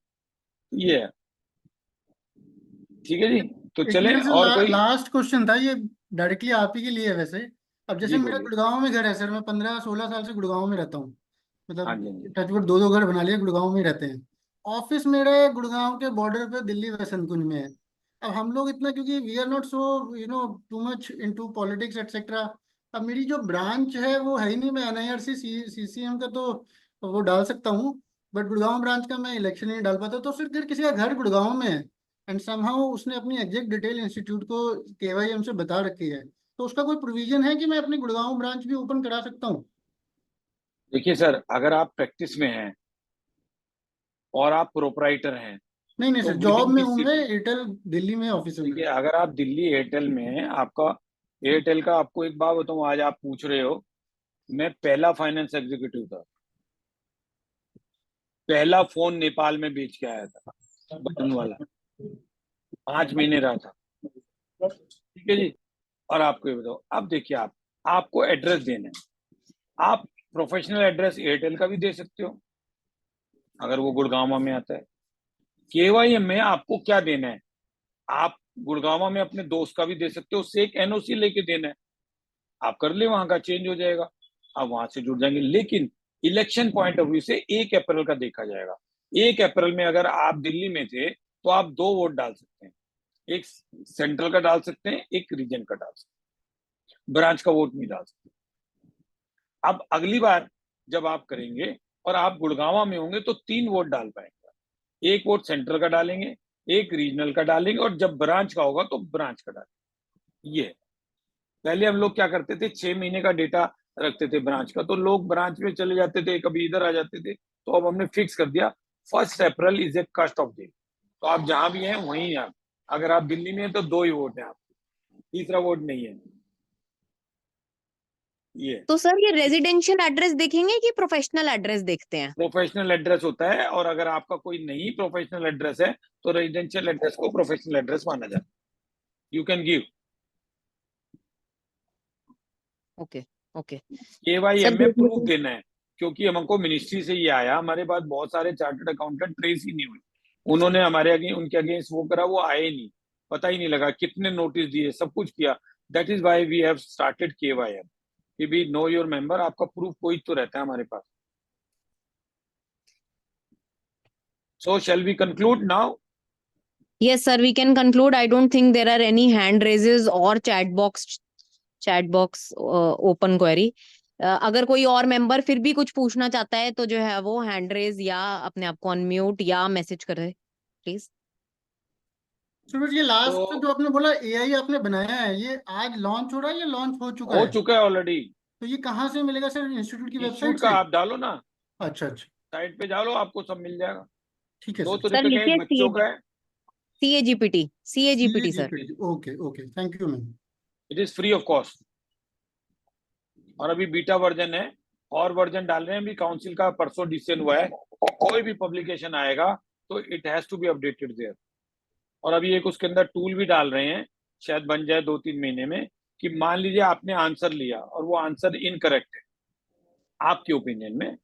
[SPEAKER 1] ये है, ठीक है जी, तो
[SPEAKER 5] एक
[SPEAKER 1] चले
[SPEAKER 5] मेरे से
[SPEAKER 1] और कोई।
[SPEAKER 5] लास्ट क्वेश्चन था, ये डायरेक्टली आप ही के लिए है वैसे। अब जैसे
[SPEAKER 1] जी
[SPEAKER 5] मेरा
[SPEAKER 1] बोलिए।
[SPEAKER 5] गुड़गांव में घर है सर, मैं 15-16 साल से गुड़गांव में रहता हूँ।
[SPEAKER 1] हाँ
[SPEAKER 5] मतलब
[SPEAKER 1] जी, हाँ जी।
[SPEAKER 5] टचवुड 2-2 घर बना लिए, गुड़गांव में ही रहते हैं। ऑफिस मेरे गुड़गांव के बॉर्डर पे दिल्ली वसंत कुंज में है। अब हम लोग इतना, क्योंकि we are not so too much into politics et cetera. अब मेरी जो ब्रांच है वो है ही नहीं, मैं NIRC CCM का तो वो डाल सकता हूँ, बट गुड़गांव ब्रांच का मैं इलेक्शन नहीं डाल पाता। तो फिर किसी का घर गुड़गांव में है एंड समहाउ उसने अपनी एग्जैक्ट डिटेल इंस्टीट्यूट को KYM से बता रखी है, तो उसका कोई प्रोविजन है कि मैं अपनी गुड़गांव ब्रांच भी ओपन करा सकता हूँ?
[SPEAKER 1] देखिए सर, अगर आप प्रैक्टिस में हैं और आप प्रोपराइटर हैं,
[SPEAKER 5] नहीं नहीं
[SPEAKER 1] तो
[SPEAKER 5] सर,
[SPEAKER 1] विद
[SPEAKER 5] जॉब
[SPEAKER 1] इन
[SPEAKER 5] में
[SPEAKER 1] दी
[SPEAKER 5] हूँ मैं,
[SPEAKER 1] सिटी,
[SPEAKER 5] एयरटेल दिल्ली में ऑफिस है
[SPEAKER 1] देखिए
[SPEAKER 5] मेरा।
[SPEAKER 1] अगर आप दिल्ली एयरटेल में हैं, आपका एयरटेल का, आपको एक बात बताऊं, आज आप पूछ रहे हो, मैं पहला फाइनेंस एग्जीक्यूटिव था, पहला फोन नेपाल में बेच के आया था, बटन वाला, 5 महीने रहा था, ठीक है जी। और आपको ये बताओ, अब देखिए, आपको एड्रेस देना है, आप प्रोफेशनल एड्रेस एयरटेल का भी दे सकते हो, अगर वो गुड़गांव में आता है। KYM में आपको क्या देना है, आप गुड़गांव में अपने दोस्त का भी दे सकते हो, उससे एक NOC लेके देना है, आप कर ले, वहां का चेंज हो जाएगा, आप वहां से जुड़ जाएंगे। लेकिन इलेक्शन पॉइंट ऑफ व्यू से 1 अप्रैल का देखा जाएगा। 1 अप्रैल में अगर आप दिल्ली में थे, तो आप 2 वोट डाल सकते हैं, एक सेंट्रल का डाल सकते हैं, एक रीजन का डाल सकते हैं, ब्रांच का वोट नहीं डाल सकते। अब अगली बार जब आप करेंगे और आप गुड़गांव में होंगे, तो 3 वोट डाल पाएंगे, एक वोट सेंट्रल का डालेंगे, एक रीजनल का डालेंगे, और जब ब्रांच का होगा तो ब्रांच का डालेंगे। ये पहले हम लोग क्या करते थे, 6 महीने का डेटा रखते थे ब्रांच का, तो लोग ब्रांच में चले जाते थे, कभी इधर आ जाते थे। तो अब हमने फिक्स कर दिया, 1 अप्रैल इज ए कस्ट ऑफ डे, तो आप जहां भी हैं वहीं आप, अगर आप दिल्ली में हैं तो 2 ही वोट है आपके, तीसरा वोट नहीं है। ये
[SPEAKER 2] तो सर ये रेजिडेंशियल एड्रेस देखेंगे कि प्रोफेशनल एड्रेस देखते हैं?
[SPEAKER 1] प्रोफेशनल एड्रेस होता है, और अगर आपका कोई नहीं प्रोफेशनल एड्रेस है, तो रेजिडेंशियल एड्रेस को प्रोफेशनल एड्रेस माना जाता है। You can give.
[SPEAKER 2] Okay okay
[SPEAKER 1] KYM
[SPEAKER 2] sir
[SPEAKER 1] में
[SPEAKER 2] देखने
[SPEAKER 1] प्रूफ
[SPEAKER 2] को
[SPEAKER 1] देना है, क्योंकि हमको मिनिस्ट्री से ये आया, हमारे पास बहुत सारे चार्टर्ड अकाउंटेंट ट्रेस ही नहीं हुए, उन्होंने हमारे आगे उनके अगेंस्ट वो करा, वो आए नहीं, पता ही नहीं लगा, कितने नोटिस दिए, सब कुछ किया। That is why we have started KYM, कि भी नो योर मेंबर, आपका प्रूफ कोई तो रहता है हमारे पास। So shall we conclude now?
[SPEAKER 2] yes sir, we can conclude. I don't think there are any hand raises or chat box open query. अगर कोई और मेंबर फिर भी कुछ पूछना चाहता है तो जो है वो हैंड रेज या अपने आप को अनम्यूट या मैसेज करे प्लीज।
[SPEAKER 5] सूरज, ये लास्ट
[SPEAKER 1] तो
[SPEAKER 5] जो आपने बोला AI आपने बनाया है, ये आज लॉन्च हो रहा है या लॉन्च हो चुका
[SPEAKER 1] हो
[SPEAKER 5] है?
[SPEAKER 1] चुका है ऑलरेडी।
[SPEAKER 5] तो ये कहाँ से मिलेगा सर, इंस्टीट्यूट की
[SPEAKER 1] इंस्टीट्यूट
[SPEAKER 5] वेबसाइट
[SPEAKER 1] का
[SPEAKER 5] से?
[SPEAKER 1] आप डालो ना,
[SPEAKER 5] अच्छा अच्छा,
[SPEAKER 1] साइट पे डालो, आपको सब मिल जाएगा।
[SPEAKER 5] ठीक है
[SPEAKER 1] 2
[SPEAKER 5] सर।
[SPEAKER 2] सर
[SPEAKER 1] तरीके का, एक
[SPEAKER 2] लिखिए
[SPEAKER 1] बच्चों का है,
[SPEAKER 2] CAGPT sir.
[SPEAKER 5] CAGPT, okay okay, thank you ma'am.
[SPEAKER 1] It is free of cost, और अभी बीटा वर्जन है, और वर्जन डाल रहे हैं, अभी काउंसिल का परसों डिसीजन हुआ है, कोई भी पब्लिकेशन आएगा तो it has to be updated there. और अभी एक उसके अंदर टूल भी डाल रहे हैं, शायद बन जाए 2-3 महीने में, कि मान लीजिए आपने आंसर लिया और वो आंसर इनकरेक्ट है आपके ओपिनियन में,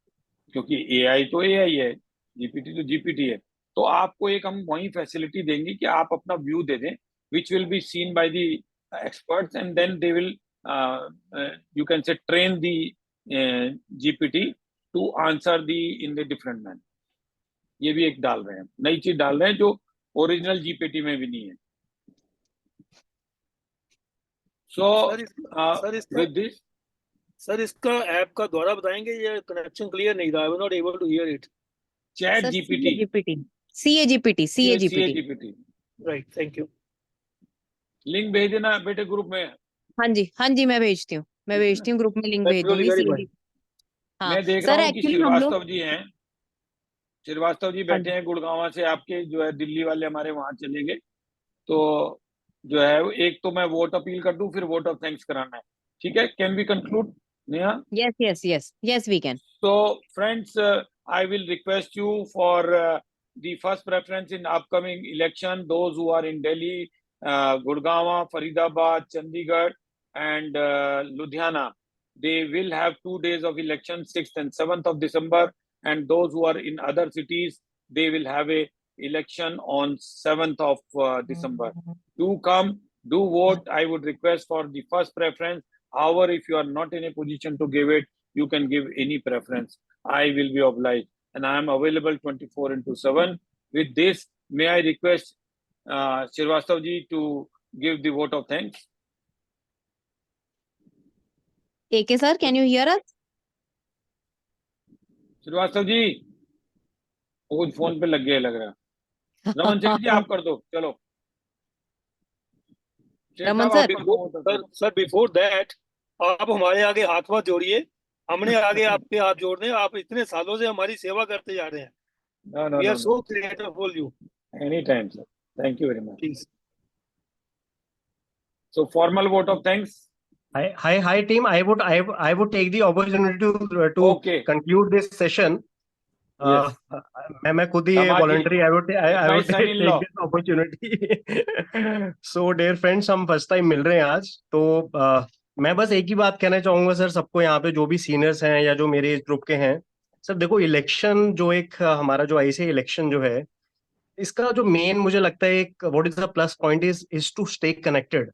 [SPEAKER 1] क्योंकि AI तो AI है, GPT तो GPT है, तो आपको एक हम वही फैसिलिटी देंगे कि आप अपना व्यू दे दें, which will be seen by the experts, and then they will you can say train the GPT to answer the in the different manner. ये भी एक डाल रहे हैं, नई चीज डाल रहे हैं जो ओरिजिनल जीपीटी में भी नहीं है. So with this,
[SPEAKER 6] सर इसका ऐप का द्वारा बताएंगे, ये कनेक्शन क्लियर नहीं था, I was not able to hear it.
[SPEAKER 1] chat
[SPEAKER 2] Sir,
[SPEAKER 1] GPT,
[SPEAKER 2] CAGPT.
[SPEAKER 6] Right, thank you.
[SPEAKER 1] Link भेज देना बेटे ग्रुप में.
[SPEAKER 2] हाँ जी मैं भेजती हूँ, ग्रुप में लिंक भेज दूंगी. हाँ
[SPEAKER 1] मैं देख
[SPEAKER 2] सर,
[SPEAKER 1] रहा हूँ कि
[SPEAKER 2] एक्चुअली हम लोग,
[SPEAKER 1] श्रीवास्तव जी हैं, श्रीवास्तव जी बैठे हैं गुड़गांव से, आपके जो है दिल्ली वाले हमारे वहां चले गए. तो जो है एक तो मैं वोट अपील कर दूं, फिर वोट ऑफ थैंक्स कराना है. ठीक है, can we conclude Neha?
[SPEAKER 2] yes we can.
[SPEAKER 1] So friends, I will request you for the first preference in upcoming election, those who are in Delhi, Gurgaon, Faridabad, Chandigarh and Ludhiana. They will have 2 days of election, 6th and 7th of December, and those who are in other cities, they will have a election on 7th of December. Do come, do vote. I would request for the first preference. However, if you are not in a position to give it, you can give any preference. I will be obliged, and I am available 24/7. With this, may I request Srivastava ji to give the vote of thanks?
[SPEAKER 2] AK sir, can you hear us?
[SPEAKER 1] Srivastava ji, वो phone पे लग गया लग रहा. रमन सिंह जी, आप कर दो, चलो.
[SPEAKER 2] Raman sir,
[SPEAKER 6] sir before that आप हमारे आगे हाथ मत जोड़िए, हमने आगे आपके हाथ जोड़ने. आप इतने सालों से हमारी सेवा करते जा रहे हैं.
[SPEAKER 1] No,
[SPEAKER 6] We are so grateful for you.
[SPEAKER 1] Anytime, sir. Thank you very much.
[SPEAKER 6] Please.
[SPEAKER 1] So formal vote of thanks.
[SPEAKER 9] Hi team. I would take the opportunity to
[SPEAKER 1] Okay.
[SPEAKER 9] conclude this session.
[SPEAKER 1] Yes.
[SPEAKER 9] मैं खुद ही
[SPEAKER 1] Damaji,
[SPEAKER 9] voluntary I would
[SPEAKER 1] my
[SPEAKER 9] take
[SPEAKER 1] son-in-law.
[SPEAKER 9] this opportunity. So dear friends, हम first time मिल रहे हैं आज. तो मैं बस एक ही बात कहना चाहूंगा सर सबको, यहाँ पे जो भी सीनियर्स हैं या जो मेरे ग्रुप के हैं. सर देखो, इलेक्शन जो एक हमारा जो ICAI इलेक्शन जो है, इसका जो मेन मुझे लगता है एक what is the plus point is to stay connected.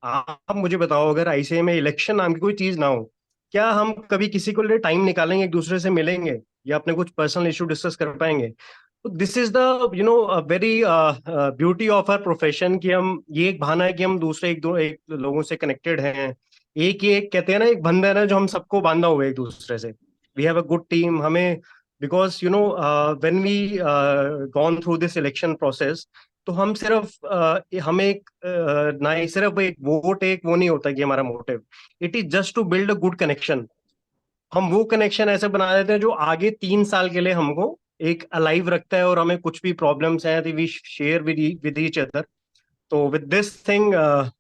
[SPEAKER 9] आप मुझे बताओ, अगर ICAI में इलेक्शन नाम की कोई चीज ना हो, क्या हम कभी किसी को लिए टाइम निकालेंगे, एक दूसरे से मिलेंगे या अपने कुछ पर्सनल इशू डिस्कस कर पाएंगे? तो this is the very beauty of our profession कि हम, ये एक बहाना है कि हम दूसरे एक लोगों से कनेक्टेड हैं. एक कहते हैं ना, एक बंधन है जो हम सबको बांधा हुआ है एक दूसरे से. We have a good team. हमें because when we gone through this election process, तो हम सिर्फ हमें एक ना ही सिर्फ एक वोट, एक वो नहीं होता कि हमारा motive. It is just to build a good connection. हम वो कनेक्शन ऐसे बना देते हैं जो आगे 3 साल के लिए हमको एक अलाइव रखता है, और हमें कुछ भी प्रॉब्लम्स हैं तो we share with each other. So with this thing,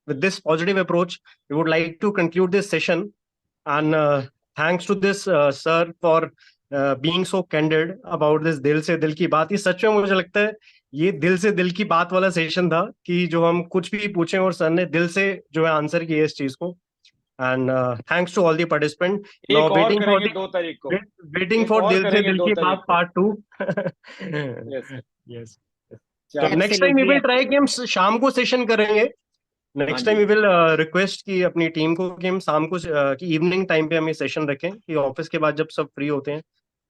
[SPEAKER 9] with this positive approach, we would like to conclude this session. And thanks to this sir for being so candid about this दिल से दिल की बात. ये सच में मुझे लगता है ये दिल से दिल की बात वाला सेशन था कि जो हम कुछ भी पूछें और सर ने दिल से जो है आंसर किया इस चीज को. And thanks to all the participants. Now
[SPEAKER 1] एक और
[SPEAKER 9] waiting for
[SPEAKER 1] करेंगे 2 तारीख को.
[SPEAKER 9] waiting
[SPEAKER 1] एक
[SPEAKER 9] for
[SPEAKER 1] और
[SPEAKER 9] दिल से
[SPEAKER 1] करेंगे
[SPEAKER 9] दिल
[SPEAKER 1] 2
[SPEAKER 9] की
[SPEAKER 1] तारीख
[SPEAKER 9] बात
[SPEAKER 1] को.
[SPEAKER 9] part 2.
[SPEAKER 1] Yes.
[SPEAKER 9] So
[SPEAKER 1] चलो.
[SPEAKER 9] next time we will try कि हम शाम को सेशन करेंगे. Next time we will request की अपनी टीम को कि हम शाम को कि इवनिंग टाइम पे हम ये सेशन रखें, कि ऑफिस के बाद जब सब फ्री होते हैं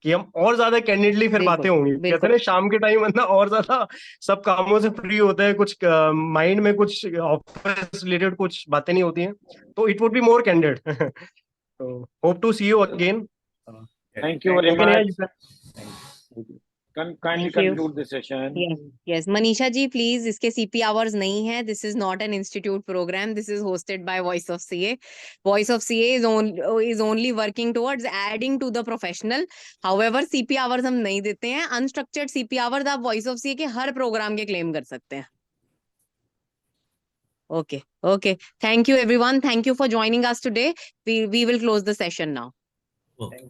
[SPEAKER 9] कि हम और ज्यादा कैंडिडली फिर बातें होंगी. कहते हैं शाम के टाइम बंदा और ज्यादा सब कामों से फ्री होता है, कुछ माइंड में कुछ ऑफिस रिलेटेड कुछ बातें नहीं होती हैं, तो it would be more candid. तो hope to see you again.
[SPEAKER 1] Thank you very much. Kindly
[SPEAKER 2] Thank you.
[SPEAKER 1] conclude the session.
[SPEAKER 2] Yes. Manisha ji, please, इसके CP hours नहीं है. This is not an institute program. This is hosted by Voice of CA. Voice of CA is only working towards adding to the professional. However, CP hours हम नहीं देते हैं. Unstructured CP hours आप Voice of CA के हर programme के claim कर सकते हैं. Okay. Thank you everyone. Thank you for joining us today. We will close the session now.
[SPEAKER 3] Okay.